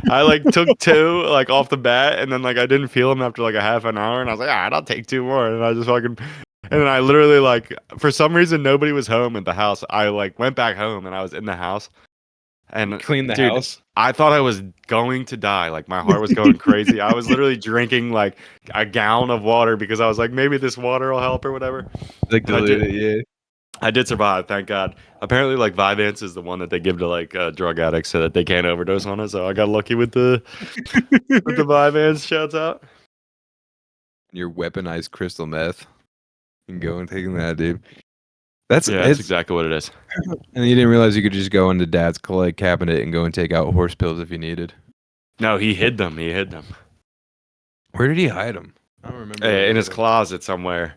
I like took 2 like off the bat, and then like I didn't feel them after like a half an hour, and I was like, all right, I'll take 2 more. And I just fucking, and then I literally like, for some reason nobody was home at the house. I like went back home and I was in the house and clean the dude, house. I thought I was going to die. Like my heart was going crazy. I was literally drinking like a gallon of water because I was like, maybe this water will help or whatever. Like yeah. I did survive, thank God. Apparently, like Vyvanse is the one that they give to like drug addicts so that they can't overdose on it. So I got lucky with the Vyvanse. Shouts out. Your weaponized crystal meth. And go and taking that, dude. That's exactly what it is. And you didn't realize you could just go into dad's like cabinet and go and take out horse pills if you needed. No, he hid them. Where did he hide them? I don't remember. In his closet somewhere.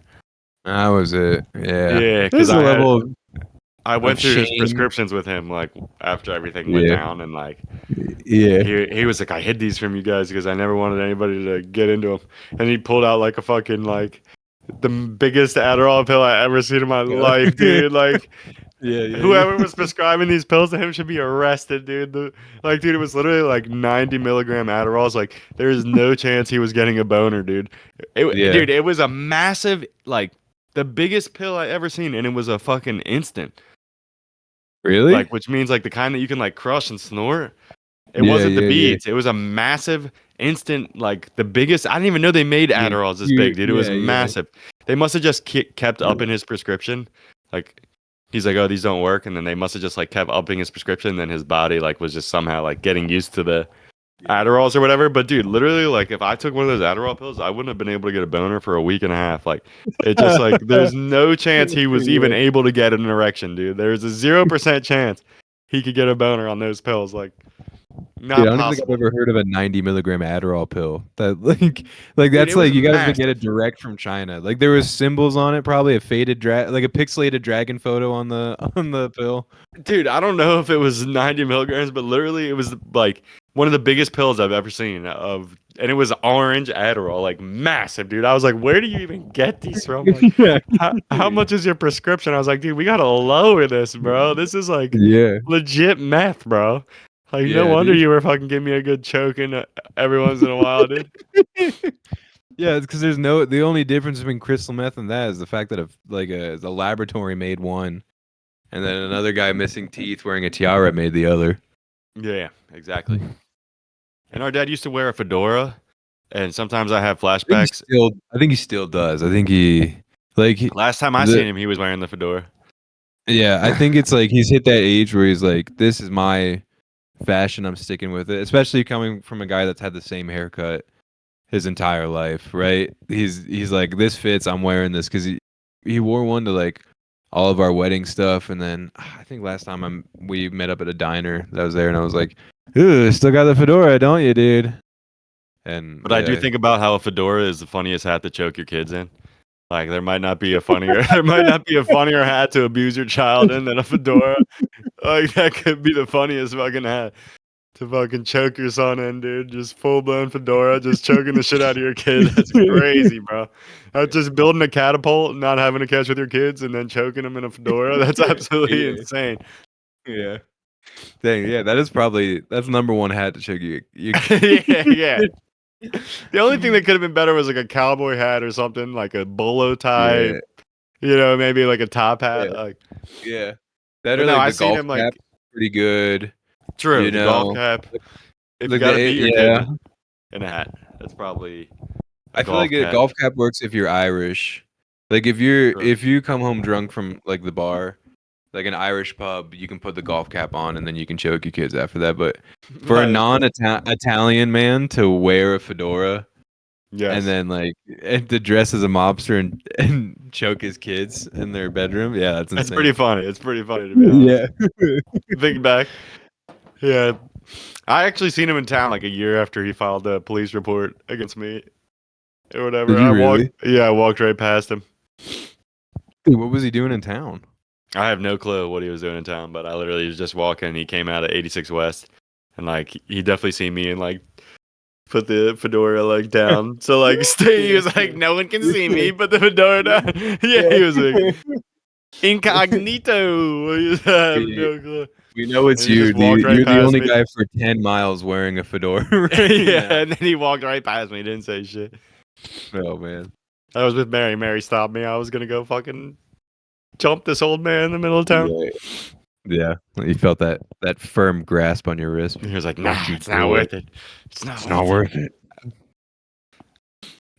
That was it. Yeah. Yeah, because I went through his prescriptions with him like after everything went down, and like he was like, I hid these from you guys because I never wanted anybody to get into them. And he pulled out like a fucking like the biggest Adderall pill I ever seen in my life, dude. Like, whoever was prescribing these pills to him should be arrested, dude. Dude, it was literally like 90 milligram Adderalls. Like, there is no chance he was getting a boner, dude. Dude, it was a massive, like, the biggest pill I ever seen, and it was a fucking instant. Really? Like, which means like the kind that you can like crush and snort. It wasn't the beads. It was a massive instant, like the biggest. I didn't even know they made Adderalls this big, dude. It was massive. They must have just kept up in his prescription. Like, he's like, oh, these don't work. And then they must have just like kept upping his prescription. And then his body like was just somehow like getting used to the Adderalls or whatever. But dude, literally, like if I took one of those Adderall pills, I wouldn't have been able to get a boner for a week and a half. Like it just like there's no chance he was even able to get an erection, dude. There's a 0% chance he could get a boner on those pills. Like not Dude, I don't possible. even think I've ever heard of a 90 milligram Adderall pill. That like that's like you gotta get it direct from China. Like there was symbols on it, probably a faded like a pixelated dragon photo on the pill. Dude, I don't know if it was 90 milligrams, but literally it was like one of the biggest pills I've ever seen and it was orange Adderall, like massive, dude. I was like, where do you even get these from? Like, how much is your prescription? I was like, dude, we gotta lower this, bro. This is like legit meth, bro. Like, no wonder you were fucking giving me a good choking every once in a while, dude. Yeah, it's because the only difference between crystal meth and that is the fact that a laboratory made one, and then another guy missing teeth wearing a tiara made the other. Yeah, exactly. And our dad used to wear a fedora, and sometimes I have flashbacks. I think he still does. I think he last time I seen him, he was wearing the fedora. Yeah, I think it's like he's hit that age where he's like, this is my fashion, I'm sticking with it, especially coming from a guy that's had the same haircut his entire life, right? He's like, this fits, I'm wearing this, because he wore one to like all of our wedding stuff, and then I think last time we met up at a diner that was there, and I was like, ooh, still got the fedora, don't you, dude? But I do think about how a fedora is the funniest hat to choke your kids in. Like there might not be a funnier hat to abuse your child in than a fedora. Like that could be the funniest fucking hat to fucking choke your son in, dude. Just full blown fedora, just choking the shit out of your kid. That's crazy, bro. Just building a catapult, not having to catch with your kids, and then choking them in a fedora. That's absolutely insane. Yeah. Dang, yeah, that's number one hat to choke you. Yeah. The only thing that could have been better was like a cowboy hat or something, like a bolo tie. Yeah. Maybe like a top hat. That or like the golf cap, pretty good. True, the golf cap. If you gotta beat your kid in a hat, that's probably. I feel like a golf cap works if you're Irish. Like if you come home drunk from like the bar, like an Irish pub, you can put the golf cap on and then you can choke your kids after that. But for a non-Italian man to wear a fedora, and then to dress as a mobster and choke his kids in their bedroom, that's insane. That's pretty funny. It's pretty funny to be honest. Thinking back, I actually seen him in town like a year after he filed the police report against me or whatever. I walked right past him. Dude, what was he doing in town? I have no clue what he was doing in town, but I literally was just walking. He came out of 86 West, and like he definitely seen me and like put the fedora like down. So like he was like, no one can see me, put the fedora down. Yeah, he was like incognito. No clue. We know it's you. You're the only guy for 10 miles wearing a fedora. And then he walked right past me. Didn't say shit. Oh man, I was with Mary. Mary stopped me. I was gonna go fucking jump this old man in the middle of town. Yeah. You felt that firm grasp on your wrist. He was like, nah, it's not worth it. It's not worth it.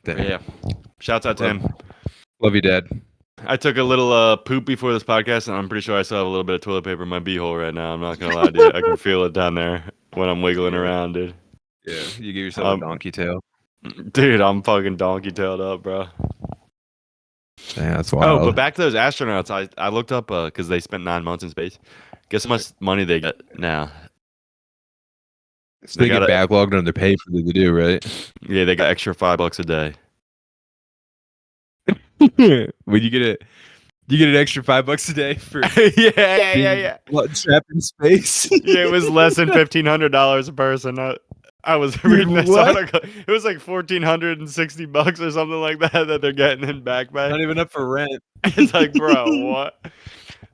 Yeah. Shouts out to him. Love you, Dad. I took a little poop before this podcast, and I'm pretty sure I still have a little bit of toilet paper in my beehole right now. I'm not gonna lie, dude. I can feel it down there when I'm wiggling around, dude. Yeah, you give yourself a donkey tail. Dude, I'm fucking donkey tailed up, bro. Yeah, that's wild. Oh, but back to those astronauts. I looked up because they spent 9 months in space. Guess how much money they get now? So they get backlogged on their pay for what they do, right? Yeah, they got extra $5 a day. When you get an extra $5 a day for yeah. trapped in space. Yeah, it was less than $1,500 a person. I was reading this article. It was like $1,460 or something like that they're getting in backpack. Not even up for rent. It's like, bro, what?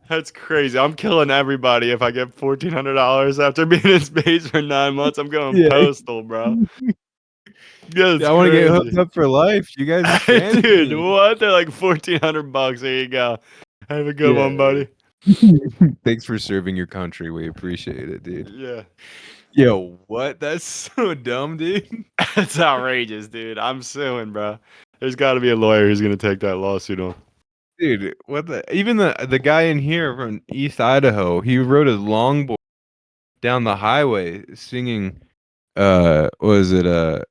That's crazy. I'm killing everybody if I get $1,400 after being in space for 9 months. I'm going postal, bro. Yeah, I want to get hooked up for life. You guys, dude, what? They're like $1,400. There you go. Have a good one, buddy. Thanks for serving your country. We appreciate it, dude. Yeah. Yo, what? That's so dumb, dude. That's outrageous, dude. I'm suing, bro. There's got to be a lawyer who's gonna take that lawsuit on. Dude, what the? Even the guy in here from East Idaho, he rode his longboard down the highway singing was it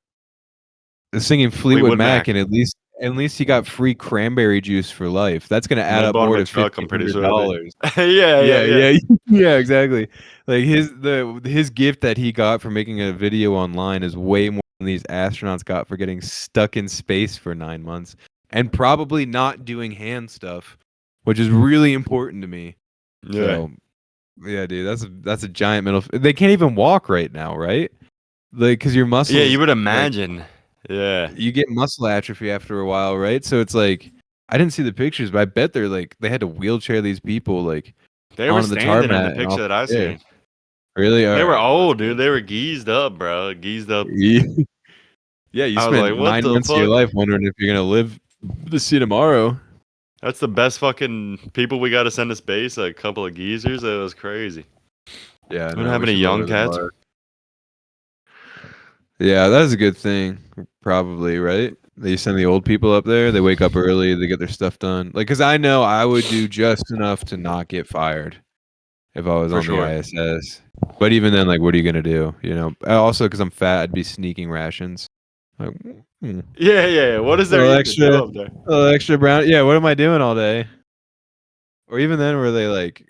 singing Fleetwood Mac, and at least he got free cranberry juice for life. That's gonna add up more to $1,500. Yeah. Yeah, exactly. Like his gift that he got for making a video online is way more than these astronauts got for getting stuck in space for 9 months and probably not doing hand stuff, which is really important to me. Yeah. So, yeah, dude, that's a giant middle. They can't even walk right now, right? Like, because your muscles. Yeah, you would imagine. Yeah. You get muscle atrophy after a while, right? So it's like, I didn't see the pictures, but I bet they had to wheelchair these people like they were standing in the picture that I seen. Really? They were old, dude. They were geezed up, bro. Geezed up. Yeah, you spent 9 months of your life wondering if you're gonna live to see tomorrow. That's the best fucking people we got to send to space. A couple of geezers. It was crazy. Yeah, we don't have any young cats. Yeah, that is a good thing. Probably, right? They send the old people up there. They wake up early. They get their stuff done. Like, because I know I would do just enough to not get fired if I was on the ISS. But even then, like, what are you gonna do? You know. Also, because I'm fat, I'd be sneaking rations. Like, Yeah. What is there extra up there? Extra brown? Yeah. What am I doing all day? Or even then, were they like,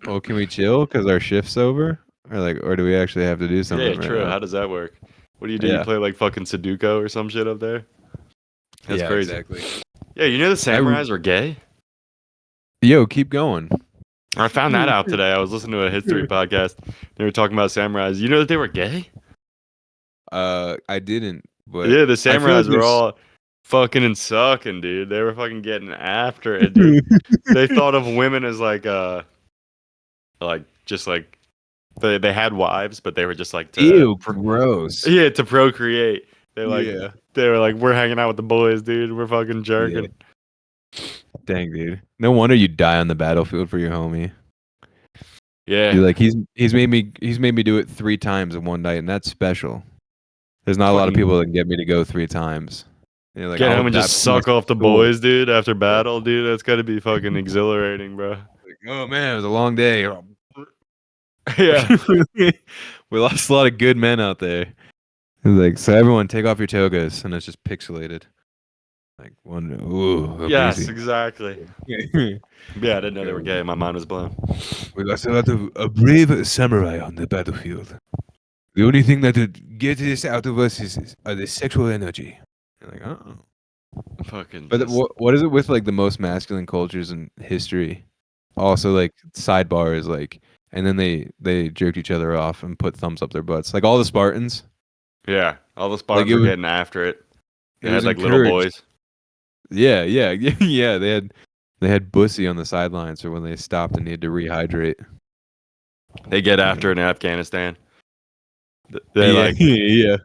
"Oh, can we chill because our shift's over?" Or do we actually have to do something? Yeah, true. How does that work? What do? You play like fucking Sudoku or some shit up there? That's crazy. Exactly. Yeah, you know the samurais were gay? Yo, keep going. I found that out today. I was listening to a history podcast. They were talking about samurais. You know that they were gay? I didn't. But yeah, the samurais were all fucking and sucking, dude. They were fucking getting after it, dude. They thought of women as like just like they had wives, but they were just like ew, gross. Yeah, to procreate. They were like, we're hanging out with the boys, dude. We're fucking jerking. Yeah. Dang, dude. No wonder you die on the battlefield for your homie. Yeah. You're like, he's made me do it 3 times in one night, and that's special. There's not a lot of people that can get me to go 3 times. Like, get home and just suck off the boys, dude, after battle, dude. That's gotta be fucking exhilarating, bro. Like, oh man, it was a long day. Yeah. We lost a lot of good men out there. Like, so everyone take off your togas, and it's just pixelated. Like one. Ooh. Yes, exactly. Yeah, I didn't know they were gay. My mind was blown. We lost a lot of a brave samurai on the battlefield. The only thing that would get this out of us is the sexual energy. You're like, oh. Fucking. But what is it with like the most masculine cultures in history? Also, like sidebars, like, and then they jerked each other off and put thumbs up their butts. Like all the Spartans. Yeah, all the Spartans were getting after it. They had like little boys. Yeah. They had Bussy on the sidelines for when they stopped and needed to rehydrate. They get after it in Afghanistan. Yeah.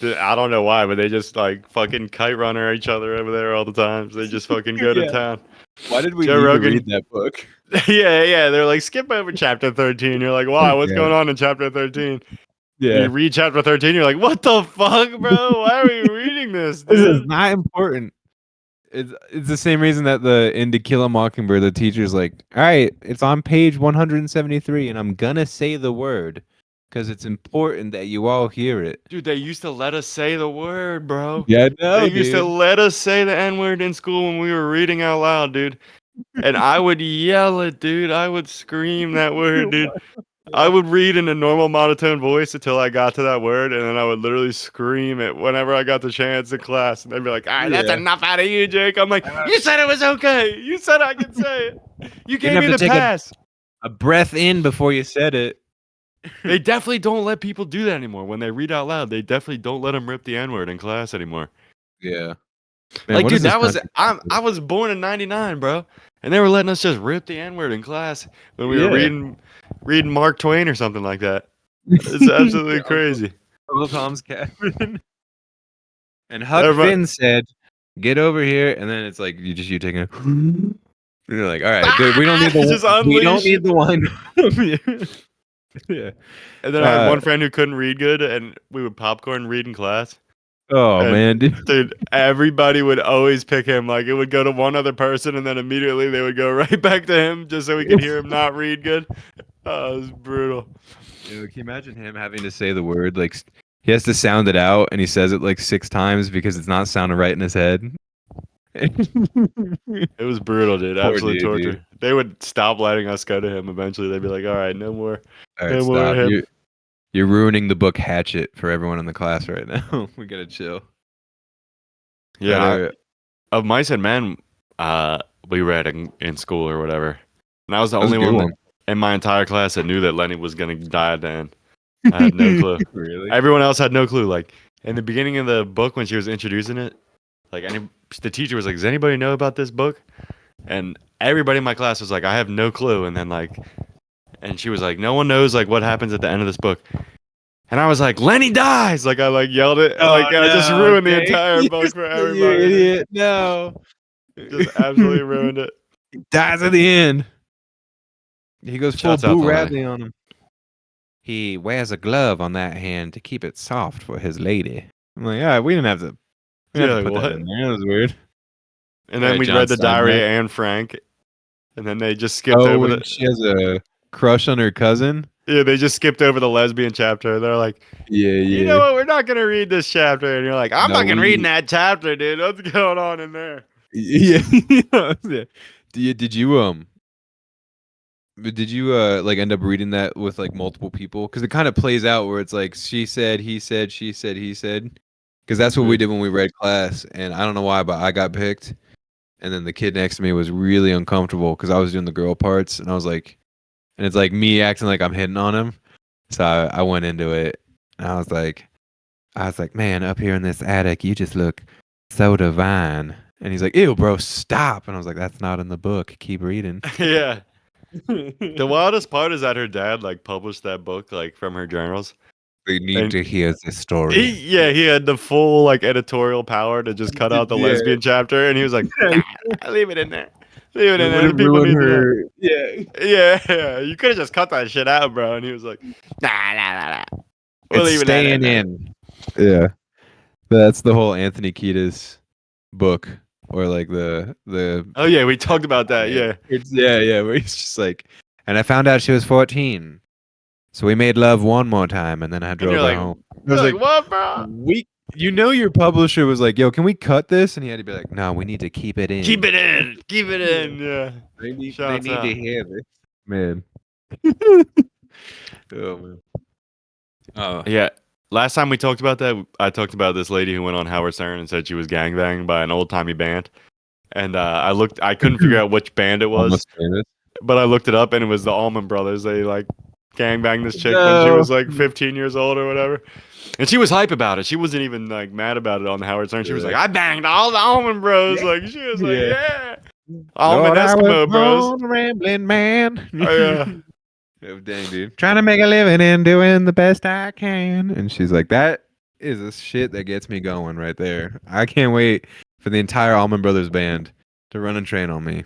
I don't know why, but they just like fucking kite runner each other over there all the time. So they just fucking go to town. Why did we need to read that book? Yeah. They're like, skip over chapter 13. You're like, wow, what's going on in chapter 13? Yeah. And you read chapter 13, you're like, what the fuck, bro? Why are we reading this? Dude? This is not important. It's the same reason that in To Kill a Mockingbird, the teacher's like, all right, it's on page 173, and I'm gonna say the word because it's important that you all hear it. Dude, they used to let us say the word, bro. Yeah, no, they used to let us say the N-word in school when we were reading out loud, dude. And I would yell it, dude. I would scream that word, dude. I would read in a normal monotone voice until I got to that word, and then I would literally scream it whenever I got the chance in class. And they'd be like, all right, that's enough out of you, Jake. I'm like, you said it was okay. You said I could say it. You gave me the pass. A breath in before you said it. They definitely don't let people do that anymore. When they read out loud, they definitely don't let them rip the N-word in class anymore. Yeah. Man, like, dude, I was born in 99, bro. And they were letting us just rip the N-word in class when we were reading Mark Twain or something like that. It's absolutely crazy. Uncle Tom's Cabin. And Huck Finn said, "Get over here," and then it's like you taking it. And you're like, "All right, dude, we don't need the wine." Yeah. And then I had one friend who couldn't read good, and we would popcorn read in class. Oh, man, dude, everybody would always pick him. Like, it would go to one other person, and then immediately they would go right back to him just so we could hear him not read good. Oh, it was brutal. Dude, can you imagine him having to say the word? Like, He has to sound it out, and he says it like 6 times because it's not sounding right in his head. It was brutal, dude. Poor Absolute dude, torture. dude. They would stop letting us go to him eventually. They'd be like, all right, no more. All right, No more stop. of him. You're ruining the book Hatchet for everyone in the class right now. We gotta chill. Yeah, of Mice and Men, we read in school or whatever. And I was the That was a only good one one. in my entire class that knew that Lenny was going to die at the end. I had no clue. Really? Everyone else had no clue. Like, in the beginning of the book when she was introducing it, like, the teacher was like, does anybody know about this book? And everybody in my class was like, I have no clue. And then, like, and she was like, no one knows, like, what happens at the end of this book. And I was like, Lenny dies! Like, I, like, yelled it. Oh, like, I just ruined the Dang. entire book for You everybody. idiot. No. Just absolutely ruined it. He dies at the end. He goes full Shouts out Boo to Lenny. Radley on him. He wears a glove on that hand to keep it soft for his lady. I'm like, all right, we didn't have to. We didn't have to put that in there. That was weird. And then Right, we John read the diary of Steinbeck. Anne Frank. And then they just skipped Oh, over and she has a crush on her cousin. Yeah, they just skipped over the lesbian chapter. They're like, Yeah, you know what? We're not gonna read this chapter. And you're like, I'm No, fucking we- reading that chapter, dude. What's going on in there? Yeah. Yeah. Did you like end up reading that with like multiple people? Because it kind of plays out where it's like she said, he said, she said, he said. Because that's what we did when we read class, and I don't know why, but I got picked, and then the kid next to me was really uncomfortable because I was doing the girl parts, and I was like, and it's like me acting like I'm hitting on him, so I went into it, and I was like, man, up here in this attic, you just look so divine. And he's like, ew, bro, stop. And I was like, that's not in the book. Keep reading. Yeah. The wildest part is that her dad like published that book like from her journals. They need And- to hear the story. He had the full like editorial power to just cut out the Yeah. lesbian chapter, and he was like, nah, leave it in there. Leave it in there. wouldn't People ruin need to know. her. Yeah. Yeah. You could have just cut that shit out, bro. And he was like, nah. We'll It's leave it staying in. Yeah. That's the whole Anthony Kiedis book. Or like the Oh yeah, we talked about that. Yeah. yeah, where he's just like, and I found out she was 14. So we made love one more time, and then I drove you're her like, home. I You're was like, like, what, bro? your publisher was like, yo, can we cut this? And he had to be like, no, we need to keep it in. Keep it in. Keep it in. Yeah. They need Shouts out. to hear this. Man. Oh man. Oh. Yeah. Last time we talked about that, I talked about this lady who went on Howard Stern and said she was gangbanged by an old timey band. And I couldn't figure out which band it was, Almost famous. but I looked it up and it was the Allman Brothers. They like gangbanged this chick when she No. was like 15 years old or whatever. And she was hype about it. She wasn't even like mad about it on the Howard Stern. She was like, I banged all the Allman Bros. Like she was like, yeah. Allman Lord, I Eskimo was Bros. born a rambling man. Oh, yeah. Oh, dang, dude. Trying to make a living and doing the best I can. And she's like, that is the shit that gets me going right there. I can't wait for the entire Allman Brothers band to run and train on me.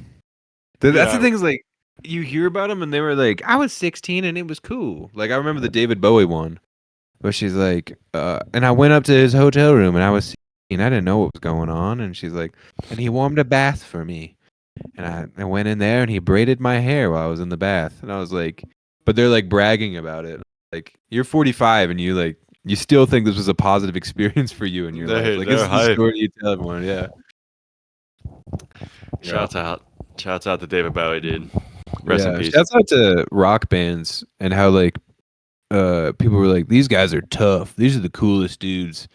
That's Yeah. the thing is like, you hear about them and they were like, I was 16 and it was cool. Like, I remember the David Bowie one where she's like, and I went up to his hotel room and I was 16. I didn't know what was going on. And she's like, and he warmed a bath for me. And I went in there and he braided my hair while I was in the bath. And I was like, but they're like bragging about it. Like, you're 45 and you still think this was a positive experience for you in your life. Like, it's they're the hype. story you tell everyone. Yeah. Shouts out to David Bowie, dude. Rest in peace. Shouts out to rock bands and how like people were like, these guys are tough. These are the coolest dudes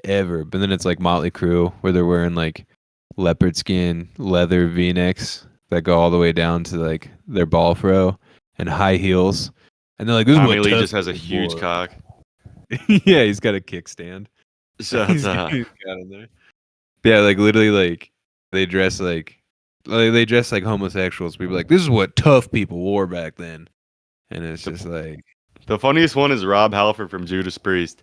ever. But then it's like Motley Crue where they're wearing like leopard skin leather V-necks that go all the way down to like their ball throw and high heels. And they're like, this is Tommy what Lee tough just has a is huge for. cock. Yeah, he's got a kickstand. Shouts out. He's got in there. Yeah, like literally like they dress like homosexuals. People are like, this is what tough people wore back then. And it's just like, The funniest one is Rob Halford from Judas Priest.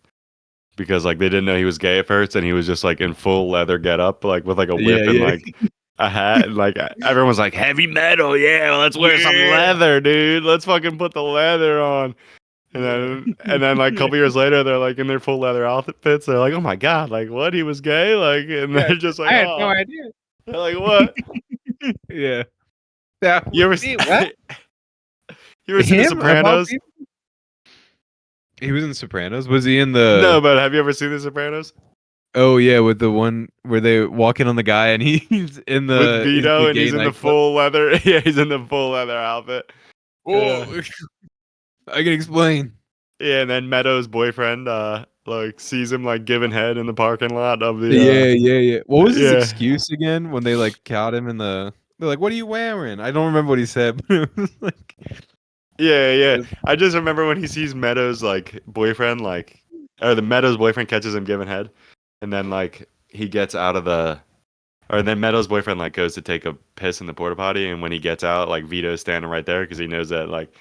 Because like they didn't know he was gay at first, and he was just like in full leather getup, like with like a whip and like a hat, and like everyone's like heavy metal, yeah, well, let's wear some leather, dude. Let's fucking put the leather on. And then like a couple years later, they're like in their full leather outfits. They're like, oh my god, like what? He was gay, like, and they're just like, I had oh. no idea. They're like, what? Yeah. You ever See, what? You ever seen The Him, of all Sopranos? people? He was in The Sopranos. Was he in the? No, but have you ever seen The Sopranos? Oh yeah, with the one where they walk in on the guy and he's in the With Vito, the and gay he's in the nightclub. full leather. Yeah, he's in the full leather outfit. Oh, I can explain. Yeah, and then Meadows' boyfriend like sees him like giving head in the parking lot of the Yeah. What was his yeah. excuse again when they like caught him in the? They're like, "What are you wearing?" I don't remember what he said, but it was like, Yeah. I just remember when he sees Meadows' like boyfriend, like, or the Meadows' boyfriend catches him giving head, and then like he gets out of the, or then Meadows' boyfriend like goes to take a piss in the porta potty, and when he gets out, like Vito's standing right there because he knows that like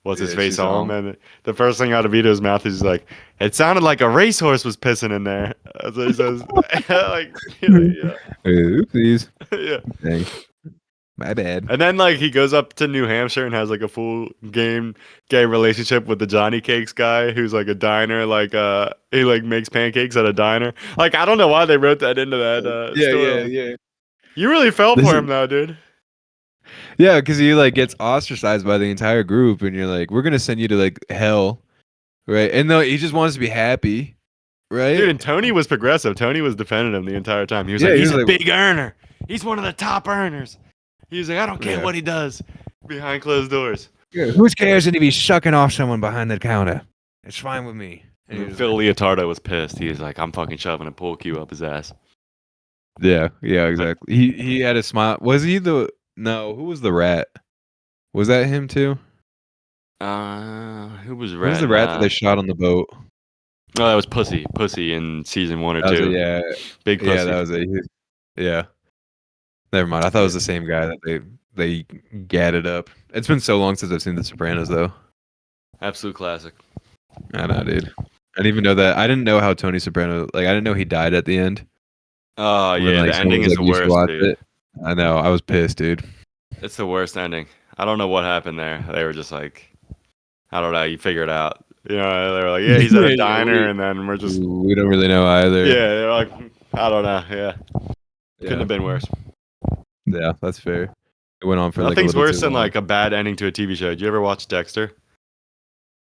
what's his face she's home, home. and the first thing out of Vito's mouth is like, "It sounded like a racehorse was pissing in there." That's what he says. Like, yeah, Oopsies. yeah. Dang. My bad. And then like he goes up to New Hampshire and has like a full game gay relationship with the Johnny Cakes guy who's like a diner, like he like makes pancakes at a diner. Like I don't know why they wrote that into that story. Yeah. You really fell This for is- him though, dude. Yeah, because he like gets ostracized by the entire group, and you're like, "We're gonna send you to like hell," right? And no, he just wants to be happy, right? Dude, and Tony was progressive. Tony was defending him the entire time. He was Yeah, like, he he's was a like- big earner. He's one of the top earners. He was like, I don't care Yeah. what he does behind closed doors. Who cares if he's shucking off someone behind the counter? It's fine with me. And he was Phil like- Leotardo was pissed. He was like, I'm fucking shoving a pool cue up his ass. Yeah, exactly. He had a smile. Was he the? No, who was the rat? Was that him too? Who was Who rat? was the rat that they shot on the boat? Oh, that was Pussy. Pussy in season 1 or That was 2. Big Pussy. Yeah, that was it. Yeah. Never mind. I thought it was the same guy that they gadded up. It's been so long since I've seen The Sopranos, though. Absolute classic. I know, dude. I didn't even know that. I didn't know how Tony Soprano. Like, I didn't know he died at the end. Oh, When, yeah. like, The ending someone was is like, the "You should worst, watch dude. it." I know. I was pissed, dude. It's the worst ending. I don't know what happened there. They were just like, I don't know. You figure it out. You know, they were like, yeah, he's at a Yeah, diner, and then we're just, We don't really know either. yeah, they're like, I don't know. Yeah. Couldn't have been worse. Yeah, that's fair. It went on for like a Nothing's little worse too than long. like a bad ending to a TV show. Did you ever watch Dexter?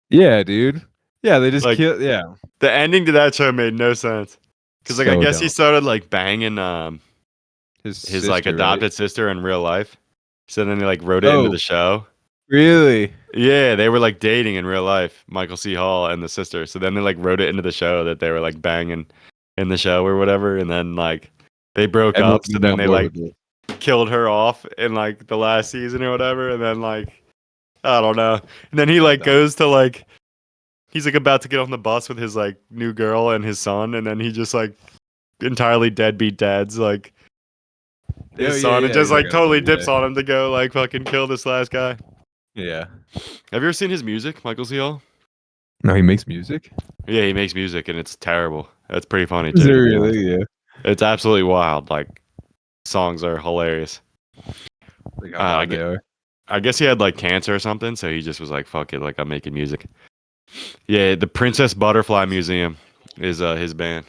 Yeah, dude. Yeah, they just Like- killed. Yeah. The ending to that show made no sense. Because like I So guess he dumb. started like banging His like sister, right? adopted sister in real life. So then they like wrote it into Oh. the show. Really? Yeah, they were like dating in real life, Michael C. Hall and the sister. So then they like wrote it into the show that they were like banging in the show or whatever. And then like they broke Everyone up. So was then on they board like with it. killed her off in like the last season or whatever. And then like, I don't know. And then he like goes to like, he's like about to get on the bus with his like new girl and his son. And then he just like entirely deadbeat dads like his son and just he's like like, totally yeah. dips on him to go like fucking kill this last guy. Yeah. Have you ever seen his music, Michael C. Hall? No, he makes music. Yeah, he makes music and it's terrible. That's pretty funny Is it too. really? Yeah. It's absolutely wild. Like songs are hilarious. Like I how bad get- they are. I guess he had like cancer or something, so he just was like, "Fuck it, like I'm making music." Yeah, the Princess Butterfly Museum is his band.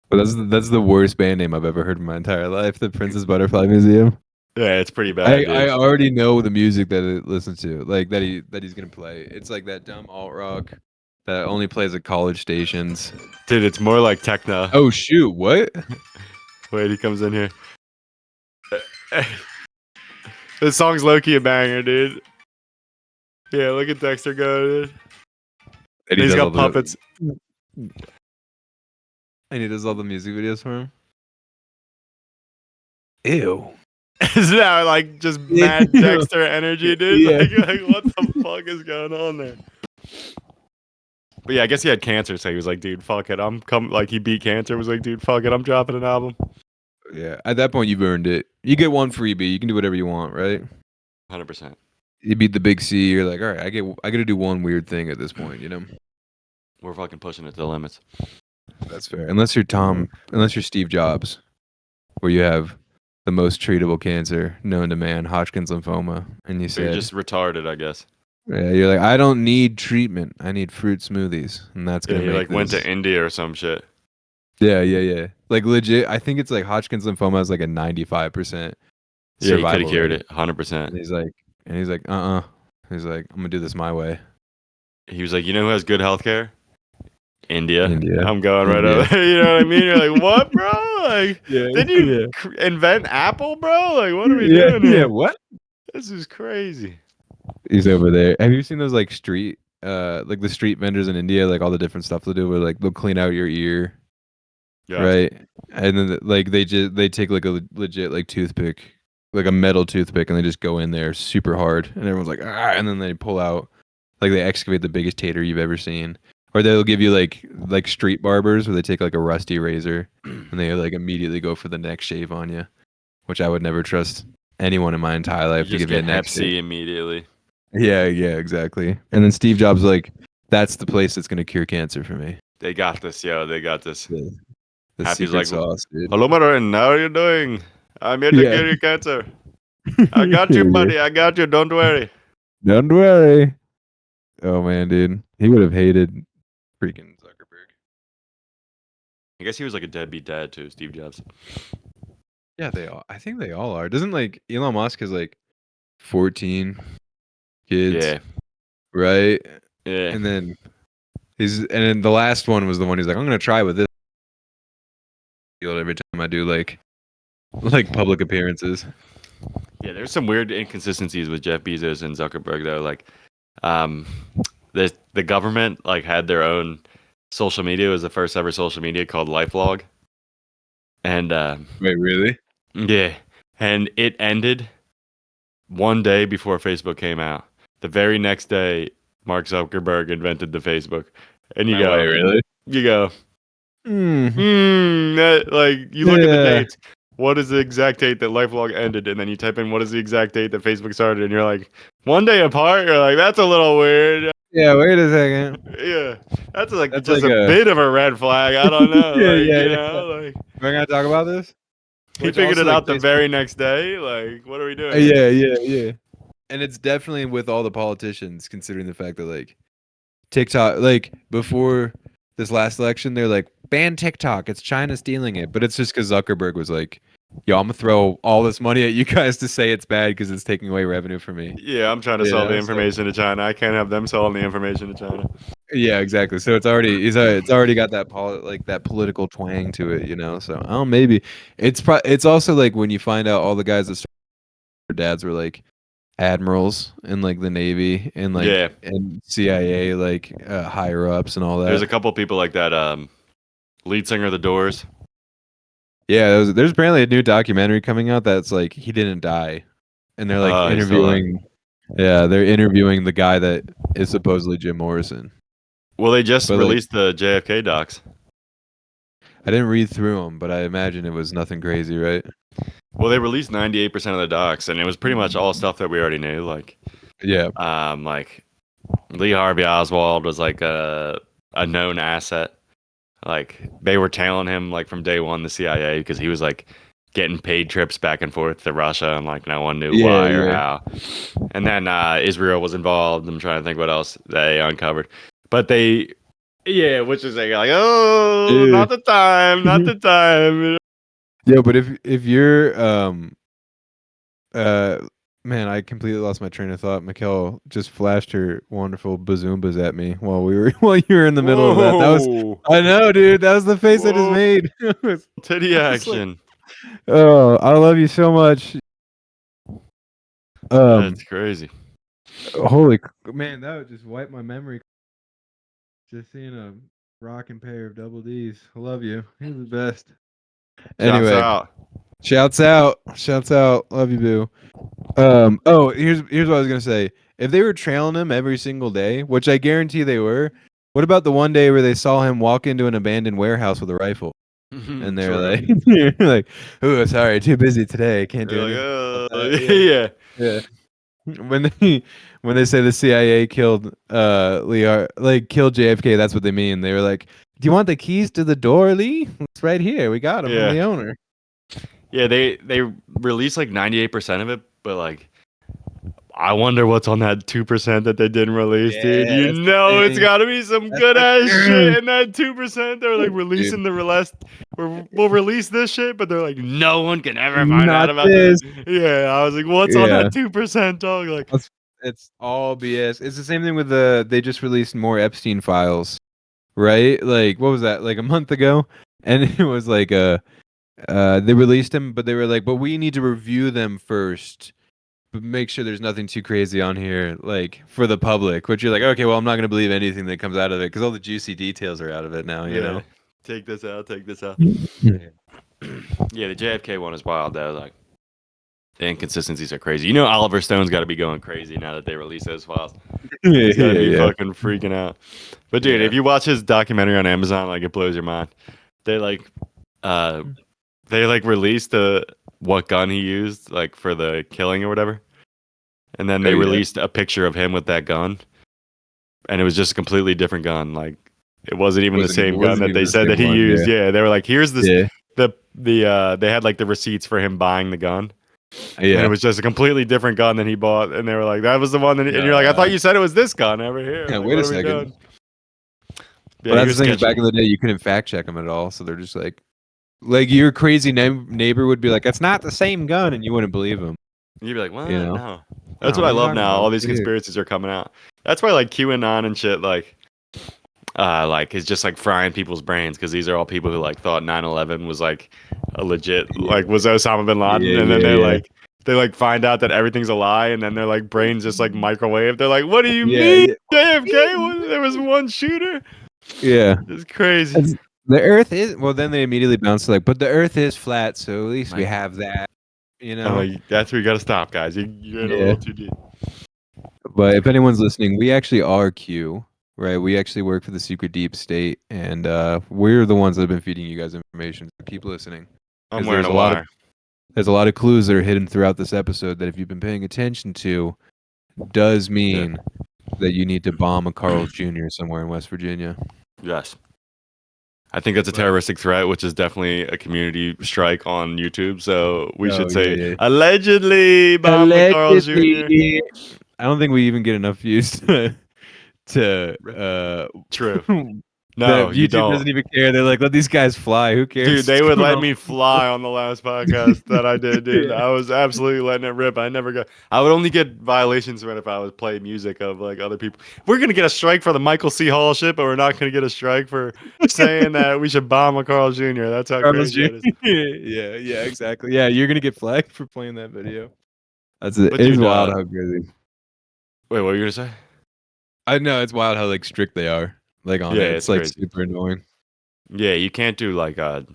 But that's the worst band name I've ever heard in my entire life. The Princess Butterfly Museum. Yeah, it's pretty bad. dude. I already know the music that it listens to, like that he's gonna play. It's like that dumb alt rock that only plays at college stations. Dude, it's more like techno. Oh shoot! What? Wait, he comes in here. This song's low-key a banger, dude. Yeah, look at Dexter go, dude. And He's does all got the- puppets. and he does all the music videos for him. Ew. Is that like just mad Yeah. Dexter energy, dude? Yeah. Like what the fuck is going on there? But yeah, I guess he had cancer, so he was like, dude, fuck it. Like he beat cancer, was like, dude, fuck it, I'm dropping an album. Yeah. At that point, you've earned it. You get one freebie. You can do whatever you want, right? 100%. You beat the big C. You're like, all right, I got to do one weird thing at this point. You know. We're fucking pushing it to the limits. That's fair. Unless you're Steve Jobs, where you have the most treatable cancer known to man, Hodgkin's lymphoma, and you So you're said, just retarded, I guess. yeah, you're like, I don't need treatment. I need fruit smoothies, and that's Yeah, gonna he make like went this. to India or some shit. Yeah. Like legit, I think it's like Hodgkin's lymphoma has like a 95% Yeah, he could survival have cured rate. it 100%. And he's like, He's like, He's like, I'm gonna do this my way. He was like, you know who has good healthcare? India. I'm going right India. over there. You know what I mean? You're like, what, bro? Like, Yeah, didn't you invent Apple, bro? Like, what are we doing Yeah, here? what? This is crazy. He's over there. Have you seen those like street, like the street vendors in India, like all the different stuff they'll do, where like they'll clean out your ear, Yeah. right? And then like they take like a legit like toothpick, like a metal toothpick, and they just go in there super hard, and everyone's like, ah, and then they pull out, like they excavate the biggest tater you've ever seen. Or they'll give you like street barbers where they take like a rusty razor and they like immediately go for the neck shave on you, which I would never trust anyone in my entire life to give me a neck shave immediately. Yeah, exactly. And then Steve Jobs like, that's the place that's gonna cure cancer for me. They got this, yo. They got this. The Happy's secret like, sauce, dude. hello, Marin. How are you doing? I'm here to Yeah. cure your cancer. I got you, buddy. I got you. Don't worry. Don't worry. Oh man, dude, he would have hated freaking Zuckerberg. I guess he was like a deadbeat dad too, Steve Jobs. Yeah, they all. I think they all are. Doesn't like Elon Musk has like 14 kids? Yeah. Right. Yeah. And then the last one was the one he's like, I'm gonna try with this. Every time I do like public appearances. Yeah, there's some weird inconsistencies with Jeff Bezos and Zuckerberg though. Like, the government like had their own social media. It was the first ever social media called LifeLog. And wait, really? Yeah, and it ended one day before Facebook came out. The very next day, Mark Zuckerberg invented the Facebook, and you go, really? You go, like you look at the dates. What is the exact date that LifeLog ended? And then you type in what is the exact date that Facebook started, and you're like, one day apart. You're like, that's a little weird. Yeah, wait a second. Yeah, that's just like a bit of a red flag. I don't know. We're gonna talk about this. He figured it out the very next day. Like, what are we doing? Yeah. And it's definitely with all the politicians, considering the fact that like TikTok, like before this last election, they're like, ban TikTok. It's China stealing it. But it's just because Zuckerberg was like, yo, I'm gonna throw all this money at you guys to say it's bad because it's taking away revenue from me. Yeah, I'm trying to sell the information to China. I can't have them selling the information to China. Yeah, exactly. So it's already got that that political twang to it, you know. So maybe it's also like when you find out all the guys that started, their dads were like admirals in like the Navy and like and CIA like higher ups and all that. There's a couple people like that. Lead singer of the Doors. Yeah, there's apparently a new documentary coming out that's like he didn't die, and they're like interviewing. Yeah, they're interviewing the guy that is supposedly Jim Morrison. Well, they just released the JFK docs. I didn't read through them, but I imagine it was nothing crazy, right? Well, they released 98% of the docs, and it was pretty much all stuff that we already knew. Like, like Lee Harvey Oswald was like a known asset. Like they were tailing him like from day one, the CIA, because he was like getting paid trips back and forth to Russia, and like no one knew why or how. And then Israel was involved. I'm trying to think what else they uncovered, but which is like not the time. Yeah, but if you're man, I completely lost my train of thought. Mikkel just flashed her wonderful bazoombas at me while you were in the middle of that. I know, dude. That was the face I just made. Titty action. Oh, I love you so much. That's crazy. Holy man, that would just wipe my memory. Just seeing a rocking pair of double D's. I love you. You're the best. Anyway, shouts out. Love you, boo. Here's what I was gonna say. If they were trailing him every single day, which I guarantee they were, what about the one day where they saw him walk into an abandoned warehouse with a rifle? And they're like, "Oh, sorry, too busy today. Can't do it." Yeah. When they say the CIA killed killed JFK, that's what they mean. They were like, "Do you want the keys to the door, Lee? It's right here. We got them from the owner." Yeah, they released like 98% of it, but like I wonder what's on that 2% that they didn't release, dude. You know it's got to be some good ass shit in that 2%. They're like releasing we'll release this shit, but they're like, no one can ever find out about this. Yeah, I was like, what's on that 2%, dog? Like, It's all BS. It's the same thing with they just released more Epstein files, right? Like what was that? Like a month ago, and it was like they released them, but they were like, but we need to review them first, but make sure there's nothing too crazy on here, like for the public. Which you're like, okay, well, I'm not gonna believe anything that comes out of it because all the juicy details are out of it now. You know. Take this out. Take this out. Yeah. Yeah, the JFK one is wild. Though, like the inconsistencies are crazy. You know, Oliver Stone's got to be going crazy now that they release those files. He's got to be fucking freaking out. But dude, if you watch his documentary on Amazon, like it blows your mind. They released what gun he used, like for the killing or whatever, and then they released a picture of him with that gun, and it was just a completely different gun. Like it wasn't even the same gun that they said that he used. Yeah, they were like, here's this. Yeah. They had like the receipts for him buying the gun. Yeah, and it was just a completely different gun than he bought, and they were like, "That was the one." And you're like, "I thought you said it was this gun over here." Yeah, like, wait a second. Yeah, that's the thing. Is back in the day, you couldn't fact check them at all, so they're just like your crazy neighbor would be like, "It's not the same gun," and you wouldn't believe him. You'd be like, "Well, no." That's what I love now. All these conspiracies are coming out. That's why like QAnon and shit like is just like frying people's brains because these are all people who like thought 9/11 was like a legit was Osama bin Laden, and then they like find out that everything's a lie, and then their like brains just like microwave. They're like, "What do you mean, JFK? There was one shooter." Yeah, it's crazy. The Earth is then they immediately bounce to like, but the Earth is flat, so at least we have that. You know, like, that's where you got to stop, guys. You're in a little too deep. But if anyone's listening, we actually are Q. Right, we actually work for the secret deep state, and we're the ones that have been feeding you guys information. So keep listening. I'm wearing a wire. There's a lot of clues that are hidden throughout this episode that if you've been paying attention to, does mean that you need to bomb a Carl's Jr. somewhere in West Virginia. Yes. I think that's a terroristic threat, which is definitely a community strike on YouTube. So we should say allegedly bomb a Carl's Jr. I don't think we even get enough views to true. No, YouTube doesn't even care. They're like, let these guys fly. Who cares? Dude, they would let me fly on the last podcast that I did, dude. I was absolutely letting it rip. I would only get violations when if I would play music of like other people. We're gonna get a strike for the Michael C. Hall shit, but we're not gonna get a strike for saying that we should bomb a Carl Jr. That's how crazy it is. Yeah, exactly. Yeah, you're gonna get flagged for playing that video. That's it. It's wild how crazy. Wait, what were you gonna say? I know it's wild how like strict they are. Like on it, it's like crazy. Super annoying. Yeah, you can't do like I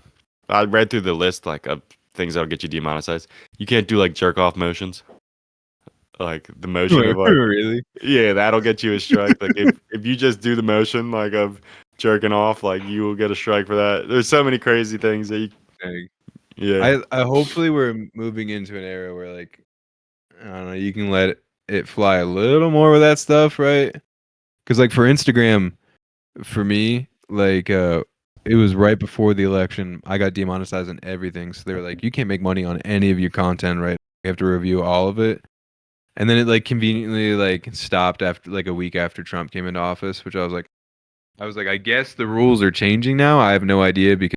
read through the list like of things that'll get you demonetized. You can't do like jerk off motions. Like the motion of like really? Yeah, that'll get you a strike. Like if you just do the motion like of jerking off, like you will get a strike for that. There's so many crazy things that I hopefully we're moving into an era where like I don't know, you can let it fly a little more with that stuff, right? Because like for Instagram, for me, like it was right before the election. I got demonetized on everything, so they were like, "You can't make money on any of your content, right? You have to review all of it." And then it like conveniently like stopped after like a week after Trump came into office, which I was like, I guess the rules are changing now. I have no idea because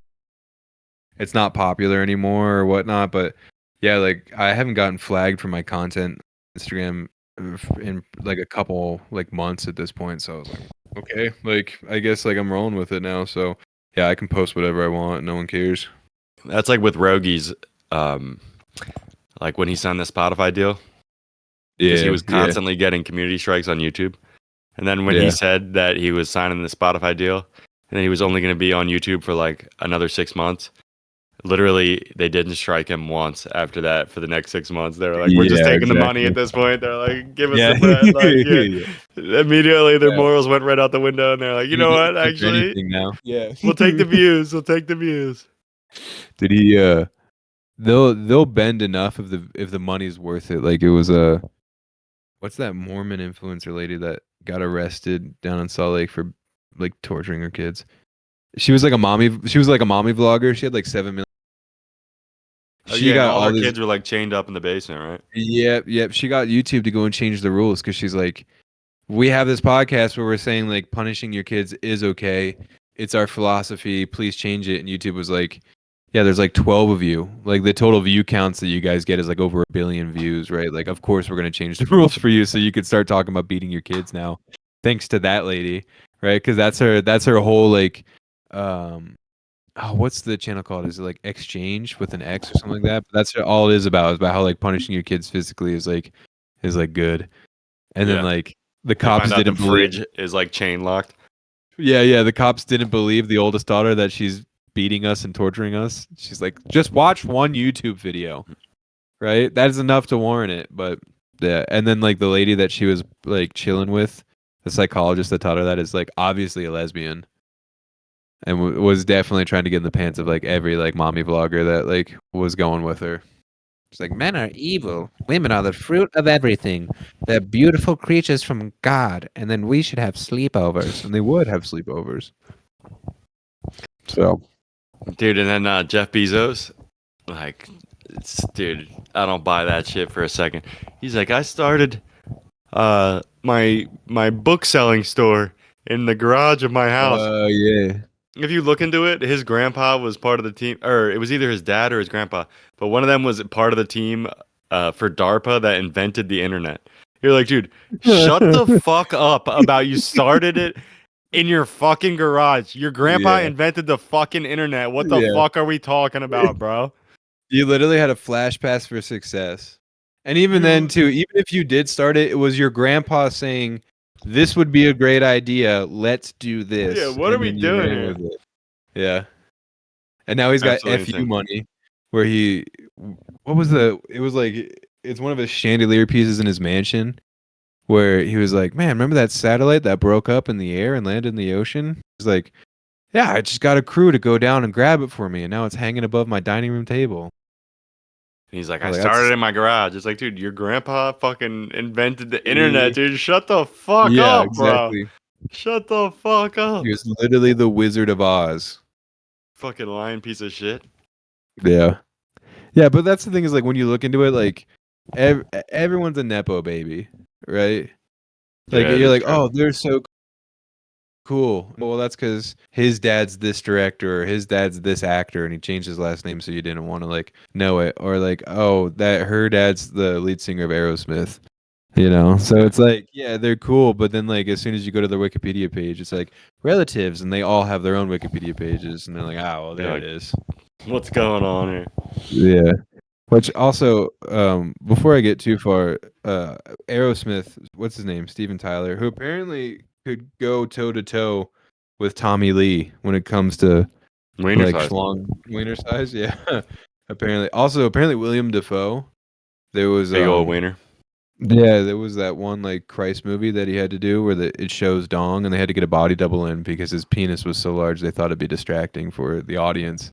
it's not popular anymore or whatnot. But yeah, like I haven't gotten flagged for my content on Instagram in like a couple like months at this point, so I was like, okay, like I guess like I'm rolling with it now, so yeah, I can post whatever I want, no one cares. That's like with Rogi's like when he signed the Spotify deal, because he was constantly getting community strikes on YouTube, and then when he said that he was signing the Spotify deal and then he was only going to be on YouTube for like another 6 months, literally they didn't strike him once after that for the next 6 months. They were like, we're just taking the money at this point. They're like, give us the bread. Like, immediately their morals went right out the window, and they're like, you know what, actually now. we'll take the views. Did he they'll bend enough if the money's worth it. Like it was what's that Mormon influencer lady that got arrested down in Salt Lake for like torturing her kids? She was like a mommy vlogger. She had like 7 million. All her kids were like chained up in the basement, right? Yep. She got YouTube to go and change the rules because she's like, we have this podcast where we're saying like punishing your kids is okay. It's our philosophy. Please change it. And YouTube was like, Yeah, there's like 12 of you. Like the total view counts that you guys get is like over 1 billion views, right? Like, of course we're gonna change the rules for you so you could start talking about beating your kids now, thanks to that lady, right? Because that's her whole like, what's the channel called? Is it like Exchange with an X or something like that? But that's all it is about. It's about how like punishing your kids physically is like good, and then like the cops didn't believe the fridge is like chain locked. Yeah, the cops didn't believe the oldest daughter that she's beating us and torturing us. She's like, just watch one YouTube video, right? That is enough to warrant it. But yeah, and then like the lady that she was like chilling with, the psychologist that taught her that is like obviously a lesbian, and was definitely trying to get in the pants of like every like mommy vlogger that like was going with her. It's like, men are evil, women are the fruit of everything. They're beautiful creatures from God, and then we should have sleepovers, and they would have sleepovers. So. Dude, and then Jeff Bezos, like, dude, I don't buy that shit for a second. He's like, I started my book selling store in the garage of my house. Oh, yeah. If you look into it, his grandpa was part of the team, or it was either his dad or his grandpa, but one of them was part of the team for DARPA that invented the internet. You're like, dude, shut the fuck up about you started it in your fucking garage. Your grandpa invented the fucking internet. What the fuck are we talking about, bro? You literally had a flash pass for success. And even then, too, even if you did start it, it was your grandpa saying, this would be a great idea. Let's do this. Yeah, what are we doing here? Yeah. And now he's got FU money where it was like, it's one of his chandelier pieces in his mansion where he was like, man, remember that satellite that broke up in the air and landed in the ocean? He's like, yeah, I just got a crew to go down and grab it for me, and now it's hanging above my dining room table. And he's like, I started in my garage. It's like, dude, your grandpa fucking invented the internet, dude. Shut the fuck up, exactly. Bro. Shut the fuck up. He was literally the Wizard of Oz. Fucking lying piece of shit. Yeah. Yeah, but that's the thing is, like, when you look into it, like, everyone's a Nepo baby, right? Like, you're like, oh, they're so cool. Well, that's because his dad's this director or his dad's this actor, and he changed his last name so you didn't want to like know it. Or like, oh, that her dad's the lead singer of Aerosmith. You know, so it's like, yeah, they're cool, but then like as soon as you go to their Wikipedia page, it's like relatives, and they all have their own Wikipedia pages, and they're like, ah, well, there it is. What's going on here? Yeah. Which also, before I get too far, Aerosmith, what's his name, Steven Tyler, who apparently could go toe to toe with Tommy Lee when it comes to wiener like size. schlong wiener size. Yeah, apparently William Dafoe. There was big old wiener. Yeah, there was that one like Christ movie that he had to do where it shows dong, and they had to get a body double in because his penis was so large they thought it'd be distracting for the audience.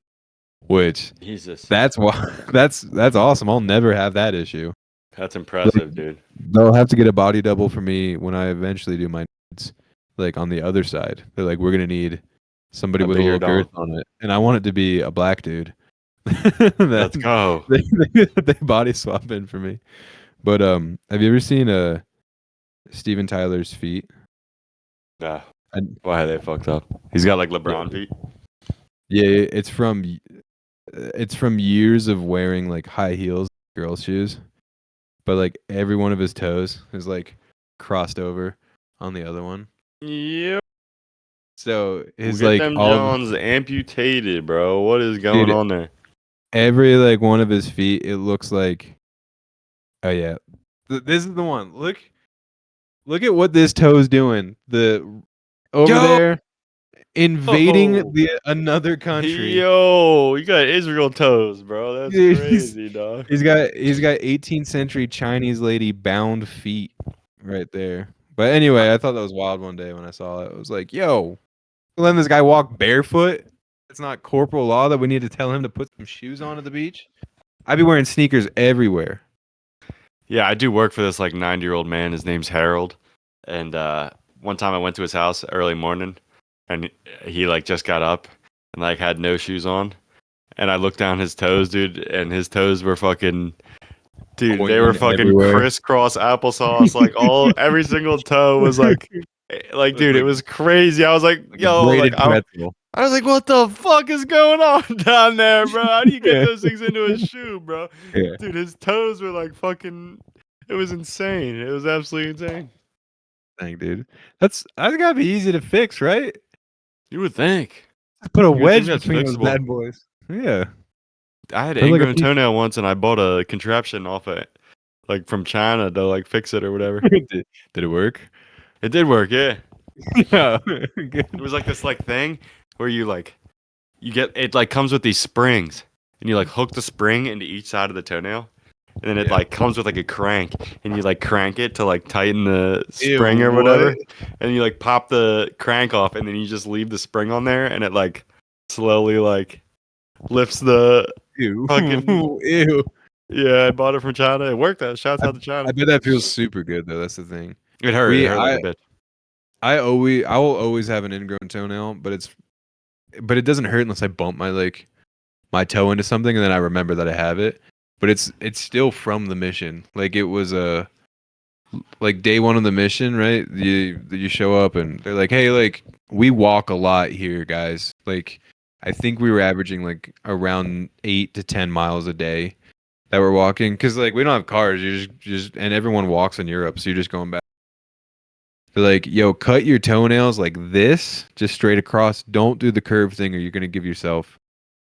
Which Jesus, that's awesome. I'll never have that issue. That's impressive, dude. They'll have to get a body double for me when I eventually do my nudes, like on the other side. They're like, we're gonna need somebody with a little girth on it, and I want it to be a black dude. Let's go. They body swap in for me. But have you ever seen Steven Tyler's feet? Nah. Why are they fucked up? He's got like LeBron feet. Yeah, it's from years of wearing like high heels, girls' shoes. But like every one of his toes is like crossed over on the other one. Yep. So his we'll like them Jones amputated, bro. What is going on there? Every like one of his feet, it looks like. Oh yeah, this is the one. Look at what this toe's doing. There, invading another country. Yo, you got Israel toes, bro. That's crazy, dog. He's got 18th century Chinese lady bound feet right there. But anyway, I thought that was wild one day when I saw it. I was like, yo, letting this guy walk barefoot? It's not corporal law that we need to tell him to put some shoes on at the beach? I'd be wearing sneakers everywhere. Yeah, I do work for this like 90-year-old man. His name's Harold. And one time I went to his house early morning, and he like just got up and like had no shoes on. And I looked down his toes, dude, and his toes were fucking, dude, they were fucking everywhere. Crisscross applesauce. Like every single toe was like, dude, it was crazy. I was like, yo, like, I was like, what the fuck is going on down there, bro? How do you get those things into a shoe, bro? Yeah. Dude, his toes were like fucking. It was insane. It was absolutely insane. Thing, dude. That's gotta be easy to fix, right? You would think. Put a would think wedge that's between those fixable. bad boys. Yeah. I had Put an like a ingrown piece- toenail once, and I bought a contraption off it, like from China to like fix it or whatever. did it work? It did work, yeah. Yeah. It was like this like thing where you get it like comes with these springs, and you like hook the spring into each side of the toenail, and then it Yeah. like comes with like a crank, and you like crank it to like tighten the Ew, spring or whatever, what? and you like pop the crank off, and then you just leave the spring on there, and it like slowly like lifts the Ew. fucking. Ew. Yeah, I bought it from China. It worked out. Shouts out to China. I bet that feels super good though. That's the thing. It hurt. It hurt like a bitch. I will always have an ingrown toenail, but it doesn't hurt unless I bump my toe into something and then I remember that I have it. But it's still from the mission. Like it was like day one of the mission, right? You show up and they're like, hey, like we walk a lot here, guys. Like I think we were averaging like around 8 to 10 miles a day that we're walking because like we don't have cars. You just and everyone walks in Europe, so you're just going back. They're like, yo, cut your toenails like this, just straight across. Don't do the curve thing, or you're gonna give yourself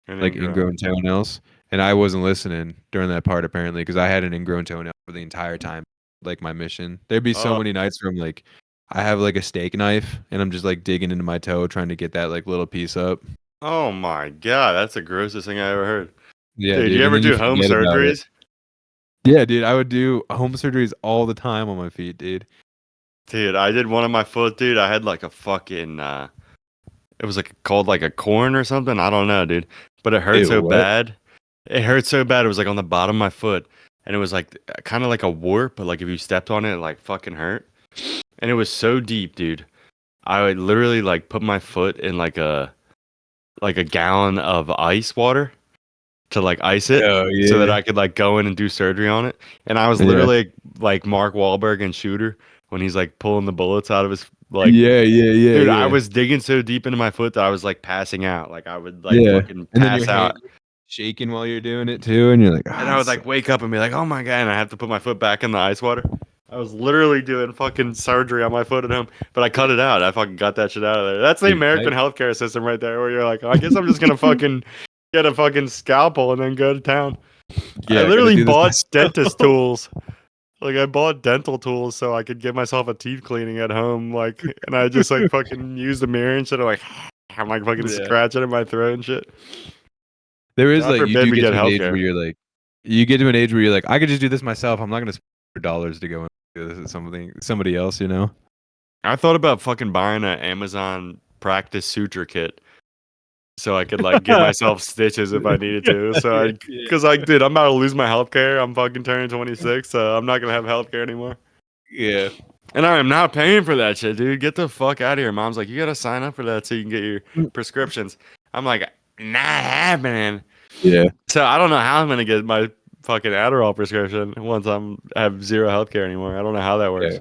like ingrown toenails. And I wasn't listening during that part apparently because I had an ingrown toenail for the entire time, like my mission. There'd be so many nights where I'm like, I have like a steak knife and I'm just like digging into my toe trying to get that like little piece up. Oh my god, that's the grossest thing I ever heard. Yeah, dude, you ever do home surgeries? Yeah, dude, I would do home surgeries all the time on my feet, dude. Dude, I did one on my foot, dude. I had like a fucking it was like called like a corn or something. I don't know, dude. But it hurt so bad. It hurt so bad. It was like on the bottom of my foot. And it was like kind of like a wart, but like if you stepped on it, it like fucking hurt. And it was so deep, dude. I would literally like put my foot in like a gallon of ice water to like ice it so that I could like go in and do surgery on it. And I was literally like Mark Wahlberg in Shooter when he's like pulling the bullets out of his like dude, I was digging so deep into my foot that I was like passing out. Like I would like fucking pass out. Shaking while you're doing it too, and you're like, and I would like wake up and be like, oh my god, and I have to put my foot back in the ice water. I was literally doing fucking surgery on my foot at home, but I cut it out. I fucking got that shit out of there. That's the American healthcare system right there, where you're like, I guess I'm just gonna fucking get a fucking scalpel and then go to town. I literally bought dentist tools. Like I bought dental tools so I could give myself a teeth cleaning at home. Like, and I just like fucking use the mirror and shit. I'm like fucking scratching in my throat and shit. There is like you do get to an age where you're like, you get to an age where you're like, I could just do this myself. I'm not gonna spend $100 to go and do this at somebody else, you know. I thought about fucking buying an Amazon practice suture kit so I could like give myself stitches if I needed to. So because like, dude, I'm about to lose my healthcare. I'm fucking turning 26, so I'm not gonna have healthcare anymore. Yeah. And I am not paying for that shit, dude. Get the fuck out of here. Mom's like, you gotta sign up for that so you can get your prescriptions. I'm like, not happening. Yeah. So I don't know how I'm gonna get my fucking Adderall prescription once I have zero healthcare anymore. I don't know how that works. Yeah.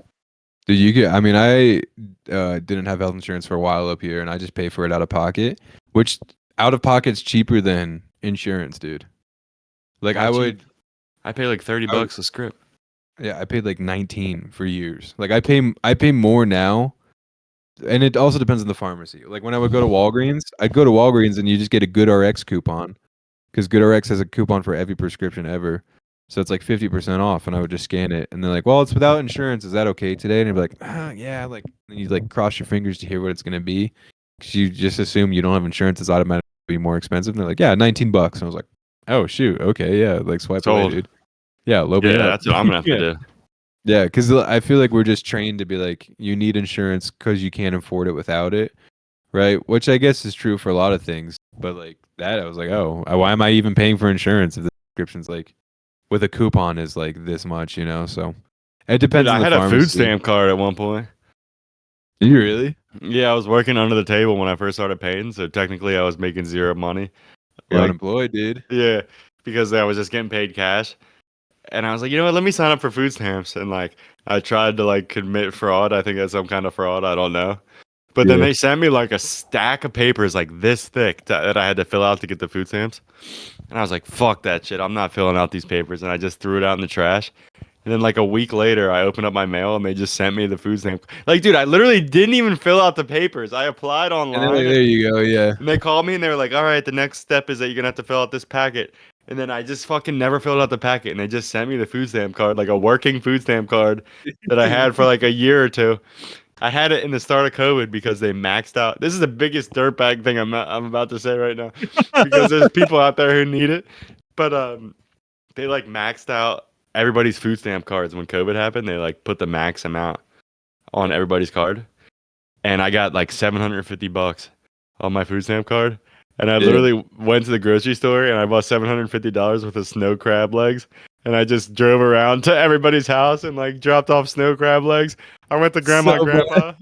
Dude, you get. I mean, I didn't have health insurance for a while up here, and I just pay for it out of pocket. Which out of pocket's cheaper than insurance, dude. Like I pay like $30 a script. Yeah, I paid like 19 for years. Like I pay more now. And it also depends on the pharmacy. Like when I would go to Walgreens, I'd go to Walgreens and you just get a GoodRx coupon. Because GoodRx has a coupon for every prescription ever. So it's like 50% off, and I would just scan it. And they're like, well, it's without insurance. Is that okay today? And I'd be like, yeah. Like, and you like cross your fingers to hear what it's going to be. Because you just assume you don't have insurance, it's automatically be more expensive. And they're like, yeah, $19. And I was like, oh, shoot. Okay, yeah. Like swipe away, dude. Yeah, low Yeah, that's what I'm going to have to do. Yeah, because I feel like we're just trained to be like, you need insurance because you can't afford it without it, right? Which I guess is true for a lot of things. But like that, I was like, oh, why am I even paying for insurance if the subscription's like with a coupon is like this much, you know? So it depends. Dude, I had a food stamp card at one point. Did you really? Yeah, I was working under the table when I first started paying, so technically I was making zero money. You're unemployed, dude. Yeah, because I was just getting paid cash. And I was like, you know what? Let me sign up for food stamps. And like, I tried to like commit fraud. I think that's some kind of fraud. I don't know. But then they sent me like a stack of papers like this thick that I had to fill out to get the food stamps. And I was like, fuck that shit. I'm not filling out these papers. And I just threw it out in the trash. And then like a week later, I opened up my mail and they just sent me the food stamp. Like, dude, I literally didn't even fill out the papers. I applied online. And like, there you go, yeah. And they called me and they were like, all right, the next step is that you're going to have to fill out this packet. And then I just fucking never filled out the packet. And they just sent me the food stamp card, like a working food stamp card that I had for like a year or two. I had it in the start of COVID because they maxed out. This is the biggest dirtbag thing I'm about to say right now because there's people out there who need it. But they like maxed out everybody's food stamp cards when COVID happened. They like put the max amount on everybody's card. And I got like $750 on my food stamp card. And I literally went to the grocery store and I bought $750 worth of snow crab legs. And I just drove around to everybody's house and like dropped off snow crab legs. I went to grandma and grandpa.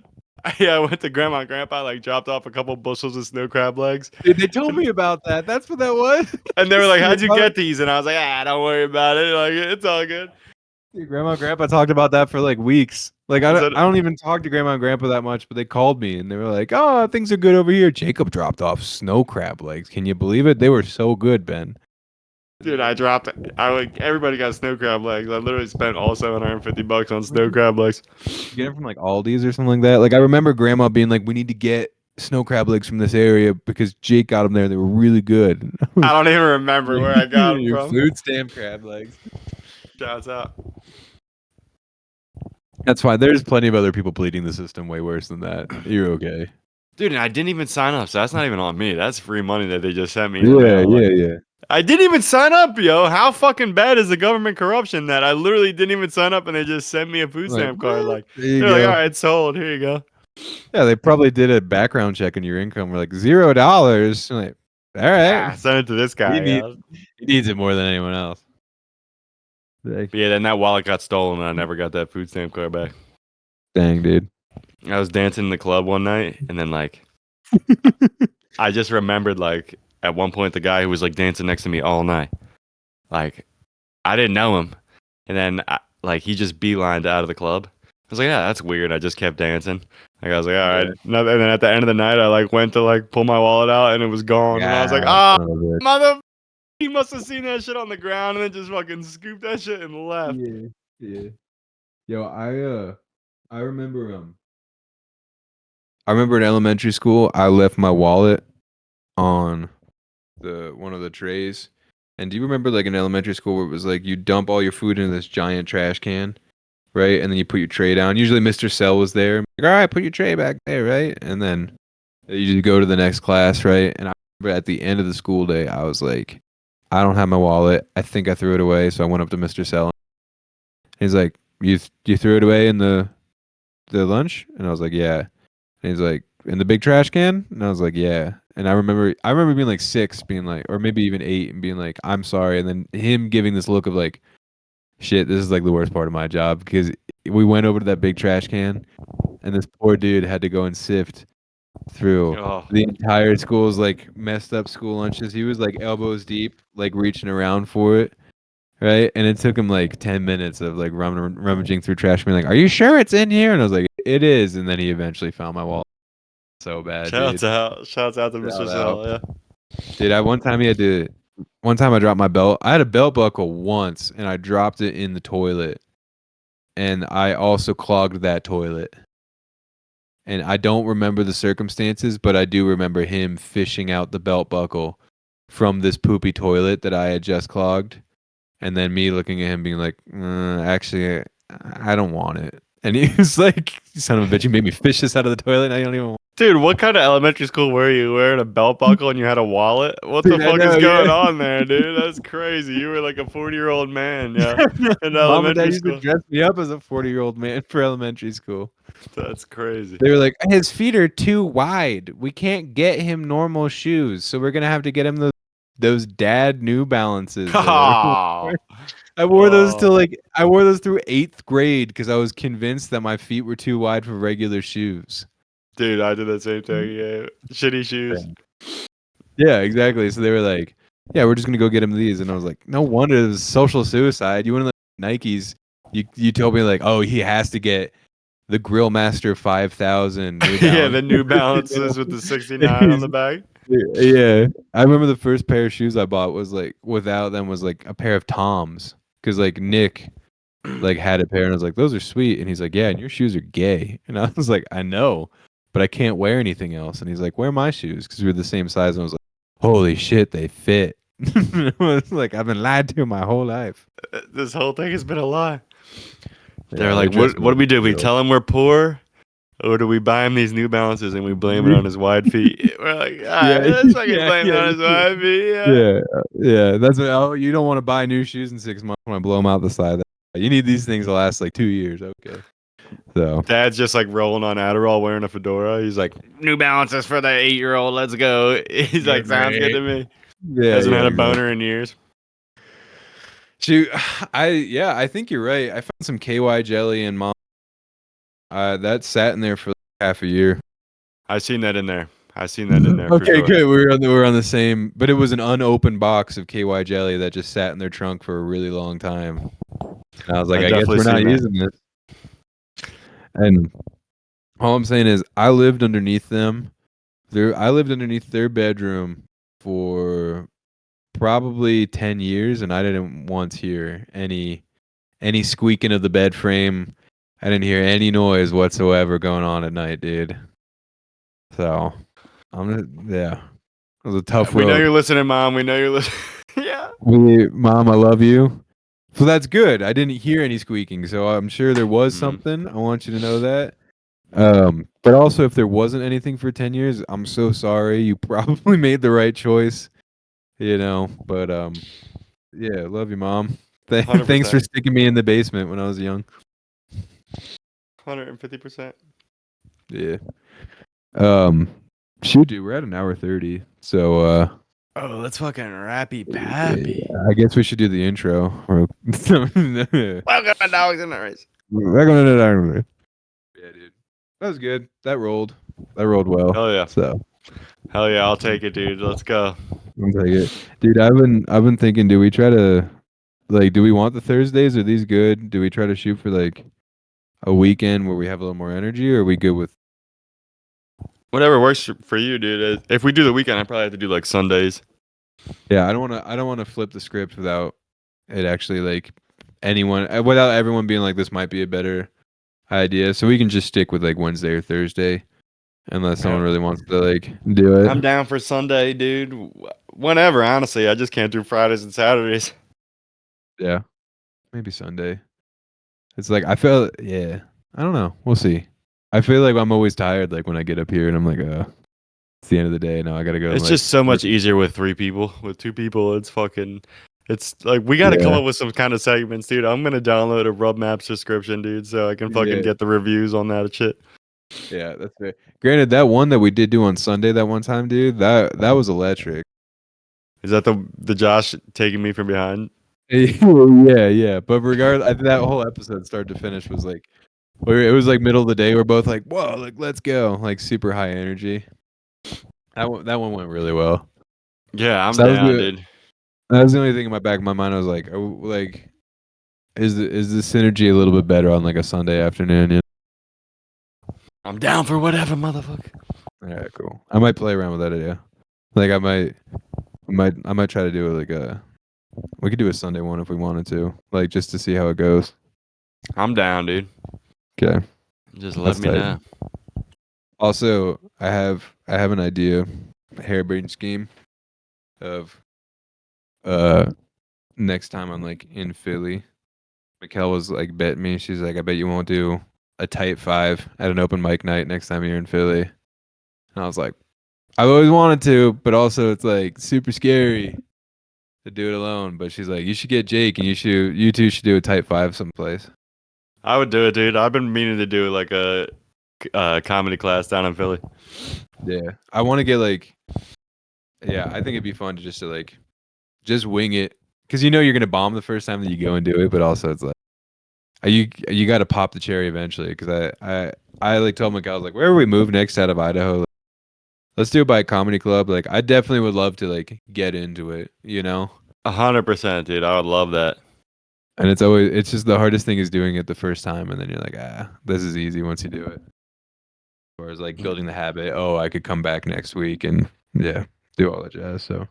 Yeah, I went to grandma and grandpa, like dropped off a couple bushels of snow crab legs. Dude, they told me about that. That's what that was. And they were like, how'd you get these? And I was like, don't worry about it. Like, it's all good. Dude, grandma and grandpa talked about that for like weeks. Like I don't even talk to grandma and grandpa that much, but they called me and they were like, oh, things are good over here. Jacob dropped off snow crab legs. Can you believe it? They were so good, Ben. Dude, I dropped it. Everybody got snow crab legs. I literally spent all $750 on snow crab legs. You get them from like Aldi's or something like that. Like I remember grandma being like, we need to get snow crab legs from this area because Jake got them there. They were really good. I don't even remember where I got them from. Food stamp crab legs. Shouts out. That's fine. There's plenty of other people bleeding the system way worse than that. You're okay. Dude, and I didn't even sign up, so that's not even on me. That's free money that they just sent me. Yeah. I didn't even sign up, yo. How fucking bad is the government corruption that I literally didn't even sign up and they just sent me a food stamp card? Like, they're like, all right, sold. Here you go. Yeah, they probably did a background check on your income. We're like, $0. I'm like, all right. Send it to this guy. He needs it more than anyone else. But yeah, then that wallet got stolen and I never got that food stamp card back. Dang, dude. I was dancing in the club one night and then like I just remembered like at one point the guy who was like dancing next to me all night. Like I didn't know him. And then like he just beelined out of the club. I was like, yeah, that's weird. I just kept dancing. Like I was like, all right. And then at the end of the night I like went to like pull my wallet out and it was gone. And I was like, mother, he must have seen that shit on the ground and then just fucking scooped that shit and left. Yeah. Yo, I remember in elementary school, I left my wallet on one of the trays. And do you remember like in elementary school where it was like you dump all your food into this giant trash can, right? And then you put your tray down. Usually Mr. Sell was there. Like, all right, put your tray back there, right? And then you just go to the next class, right? And I remember at the end of the school day, I was like, I don't have my wallet. I think I threw it away. So I went up to Mr. Sell. He's like, you threw it away in the lunch? And I was like, yeah. And he's like, in the big trash can? And I was like, yeah. And I remember being like 6, being like, or maybe even 8, and being like, I'm sorry. And then him giving this look of like, shit, this is like the worst part of my job because we went over to that big trash can, and this poor dude had to go and sift through the entire school's like messed up school lunches. He was like elbows deep, like reaching around for it. Right. And it took him like 10 minutes of like rummaging through trash, being like, are you sure it's in here? And I was like, it is. And then he eventually found my wallet. So bad. Shouts out to Mr. Sell, yeah. Dude, one time I dropped my belt. I had a belt buckle once and I dropped it in the toilet. And I also clogged that toilet. And I don't remember the circumstances, but I do remember him fishing out the belt buckle from this poopy toilet that I had just clogged. And then me looking at him being like, actually, I don't want it. And he was like, son of a bitch, you made me fish this out of the toilet and I don't even want it. Dude, what kind of elementary school were you? Wearing a belt buckle and you had a wallet? What the fuck is going on there, dude? That's crazy. You were like a 40-year-old man, yeah. In elementary school. Used to dress me up as a 40-year-old man for elementary school. That's crazy. They were like, his feet are too wide. We can't get him normal shoes, so we're gonna have to get him those dad New Balances. I wore those through 8th grade because I was convinced that my feet were too wide for regular shoes. Dude, I did the same thing. Yeah, shitty shoes. Yeah, exactly. So they were like, "Yeah, we're just gonna go get him these," and I was like, "No wonder it was social suicide. You want to Nikes? You told me like, oh, he has to get the Grillmaster 5000. Yeah, the New Balances with the 69 on the back. Yeah, I remember the first pair of shoes I bought was like without them was like a pair of Toms because like Nick like had a pair and I was like those are sweet and he's like yeah and your shoes are gay and I was like I know but I can't wear anything else and he's like wear my shoes because we were the same size and I was like holy shit they fit. I was like I've been lied to my whole life. This whole thing has been a lie. They're like what do we do? We tell him we're poor. Or do we buy him these New Balances and we blame it on his wide feet? We're like, let's fucking blame it on his wide feet. Yeah. That's what, oh, you don't want to buy new shoes in 6 months when I blow them out the side. You need these things to last like 2 years. Okay. So Dad's just like rolling on Adderall, wearing a fedora. He's like, New Balances for the 8-year-old. Let's go. He's like, sounds good to me. Yeah, hasn't had a boner in years. Shoot, I think you're right. I found some KY jelly and mom. That sat in there for like half a year. I seen that in there. Okay, for sure. Good. We're on the same, but it was an unopened box of KY jelly that just sat in their trunk for a really long time. And I was like, I guess we're not using this. And all I'm saying is, I lived underneath them. I lived underneath their bedroom for probably 10 years, and I didn't once hear any squeaking of the bed frame. I didn't hear any noise whatsoever going on at night, dude. So, it was a tough road. We know you're listening, Mom. We know you're listening. Yeah. Mom, I love you. So that's good. I didn't hear any squeaking, so I'm sure there was something. I want you to know that. But also, if there wasn't anything for 10 years, I'm so sorry. You probably made the right choice, But yeah, love you, Mom. Thanks for sticking me in the basement when I was young. 150%. Yeah. Shoot, dude, we're at 1:30. So, let's fucking rappy pappy. I guess we should do the intro. Welcome to Dogs in the Race. Welcome to Dogs in the Race. Yeah, dude. That was good. That rolled well. Hell yeah. So. Hell yeah, I'll take it, dude. Let's go. I'll take it. Dude, I've been thinking, do we try to do we want the Thursdays? Are these good? Do we try to shoot for like a weekend where we have a little more energy, or are we good with whatever works for you, dude? If we do the weekend, I probably have to do like Sundays. Yeah, I don't want to flip the script without it actually without everyone being like this might be a better idea. So we can just stick with like Wednesday or Thursday, unless someone really wants to do it. I'm down for Sunday, dude. Whenever, honestly, I just can't do Fridays and Saturdays. Yeah, maybe Sunday. It's like I feel, I don't know. We'll see. I feel like I'm always tired, like when I get up here and I'm like, it's the end of the day. Now I gotta go. It's just so much easier with 3 people. With 2 people, it's like we gotta come up with some kind of segments, dude. I'm gonna download a Rub Maps subscription, dude, so I can fucking get the reviews on that shit. Yeah, that's fair. Granted, that one that we did do on Sunday that one time, dude, that was electric. Is that the Josh taking me from behind? Yeah. But regardless, that whole episode, start to finish, was like, it was like middle of the day. We're both like, whoa, like let's go, like super high energy. That one went really well. Yeah, I'm down, dude. That was the only thing in my back of my mind. I was like, is the synergy a little bit better on like a Sunday afternoon? You know? I'm down for whatever, motherfucker. All right, cool. I might play around with that idea. Like I might try to do it like we could do a Sunday one if we wanted to, like just to see how it goes. I'm down, dude. Okay. Just let me know. Also, I have an idea, a harebrained scheme of next time I'm like in Philly. Mikkel was like bet me. She's like, I bet you won't do a tight 5 at an open mic night next time you're in Philly. And I was like, I've always wanted to, but also it's like super scary to do it alone. But she's like, you should get Jake and you two should do a tight 5 someplace. I would do it, dude. I've been meaning to do like a comedy class down in Philly. Yeah, I want to get I think it'd be fun to just wing it, because you're gonna bomb the first time that you go and do it, but also it's like you got to pop the cherry eventually. Because I like told Mikkel, I was like, wherever we move next out of Idaho, let's do it by a comedy club. Like I definitely would love to like get into it. 100%, dude. I would love that. And it's just the hardest thing is doing it the first time, and then you're like, this is easy once you do it. Or as like building the habit. Oh, I could come back next week and do all that jazz. So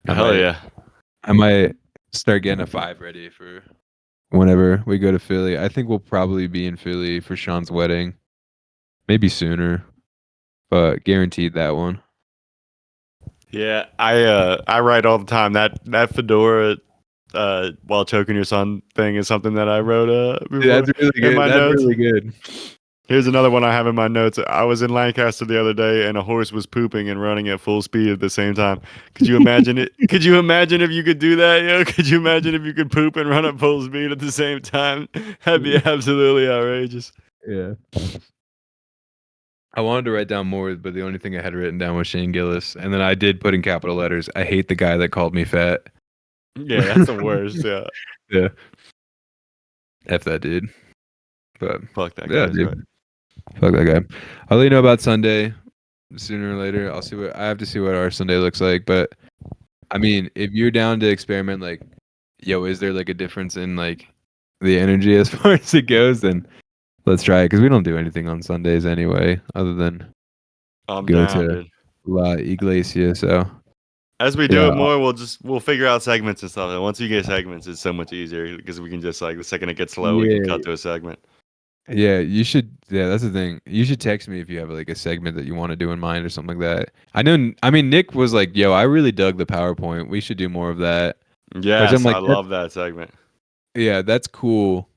I might start getting a 5 ready for whenever we go to Philly. I think we'll probably be in Philly for Sean's wedding, maybe sooner, but guaranteed that one. Yeah, I write all the time. That fedora while choking your son thing is something that I wrote before. That's really good. In my That's notes. really good. Here's another one I have in my notes. I was in Lancaster the other day and a horse was pooping and running at full speed at the same time. Could you imagine it? Could you imagine if you could do that? Yo? Could you imagine if you could poop and run at full speed at the same time? That'd be absolutely outrageous. Yeah. I wanted to write down more, but the only thing I had written down was Shane Gillis. And then I did put in capital letters, I hate the guy that called me fat. Yeah, that's the worst. Yeah. Yeah. F that dude. But fuck that guy. Yeah, dude. Right. Fuck that guy. I'll let you know about Sunday sooner or later. I have to see what our Sunday looks like. But I mean, if you're down to experiment, like, is there like a difference in like the energy as far as it goes? Then let's try it, because we don't do anything on Sundays anyway, other than go to La Iglesia. So as we do it more, we'll figure out segments and stuff. And once you get segments, it's so much easier because we can just like the second it gets slow, we can cut to a segment. Yeah, you should. Yeah, that's the thing. You should text me if you have like a segment that you want to do in mind or something like that. I mean, Nick was like, "Yo, I really dug the PowerPoint. We should do more of that." Yeah, like, I love that segment. Yeah, that's cool.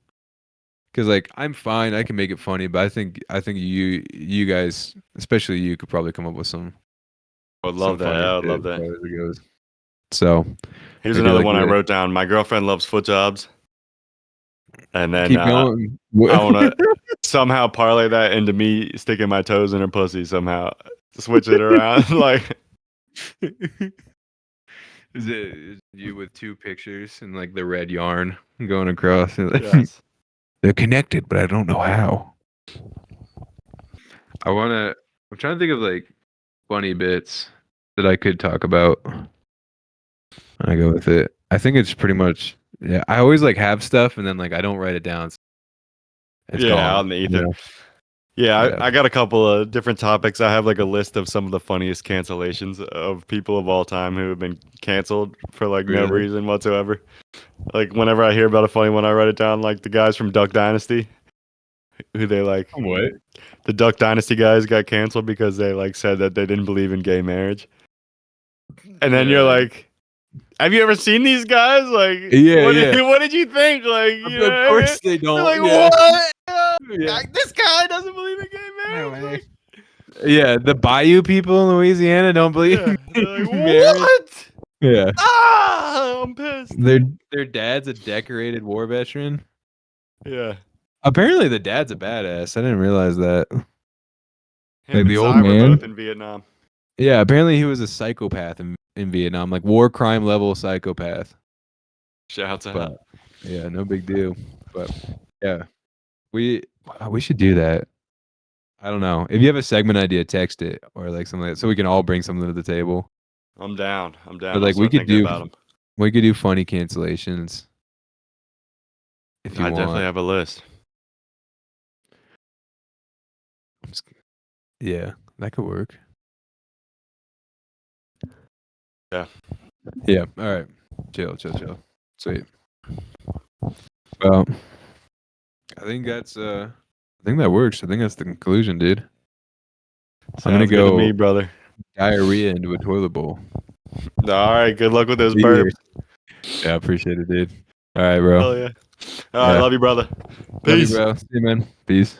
Because like I'm fine, I can make it funny, but I think you guys, especially you, could probably come up with some. I would love that. I would love that. So here's another one I wrote down. My girlfriend loves foot jobs. And then keep going. I want to somehow parlay that into me sticking my toes in her pussy somehow. Switch it around. Like, is it you with 2 pictures and like the red yarn going across? Yes. They're connected, but I don't know how. I'm trying to think of like funny bits that I could talk about. I go with it. I think it's pretty much. Yeah, I always like have stuff and then like I don't write it down. It's gone. Out in the ether. Yeah, I got a couple of different topics. I have like a list of some of the funniest cancellations of people of all time who have been canceled for like no reason whatsoever. Like whenever I hear about a funny one, I write it down. Like the guys from Duck Dynasty, who they like. What? The Duck Dynasty guys got canceled because they like said that they didn't believe in gay marriage. And then you're like, have you ever seen these guys? Like, what did you think? Like, of course they don't. They're like, what? Like, this guy doesn't believe in gay marriage. Yeah, the Bayou people in Louisiana don't believe in marriage. What? Yeah. I'm pissed. Their dad's a decorated war veteran. Yeah. Apparently, the dad's a badass. I didn't realize that. Like the old man both in Vietnam. Yeah, apparently he was a psychopath in Vietnam, like war crime level psychopath. Shouts out. Yeah, no big deal. But yeah, we should do that. I don't know. If you have a segment idea, text it or like something like that, so we can all bring something to the table. I'm down. But like we could do funny cancellations. If you want. Definitely have a list. Yeah, that could work. Yeah. Yeah. All right. Chill. Sweet. Well, I think that works. I think that's the conclusion, dude. I'm gonna go to me, brother. Diarrhea into a toilet bowl. All right. Good luck with those burps. Yeah, I appreciate it, dude. All right, bro. Hell yeah. All right. Love you, brother. Peace. Love you, bro. See you, man. Peace.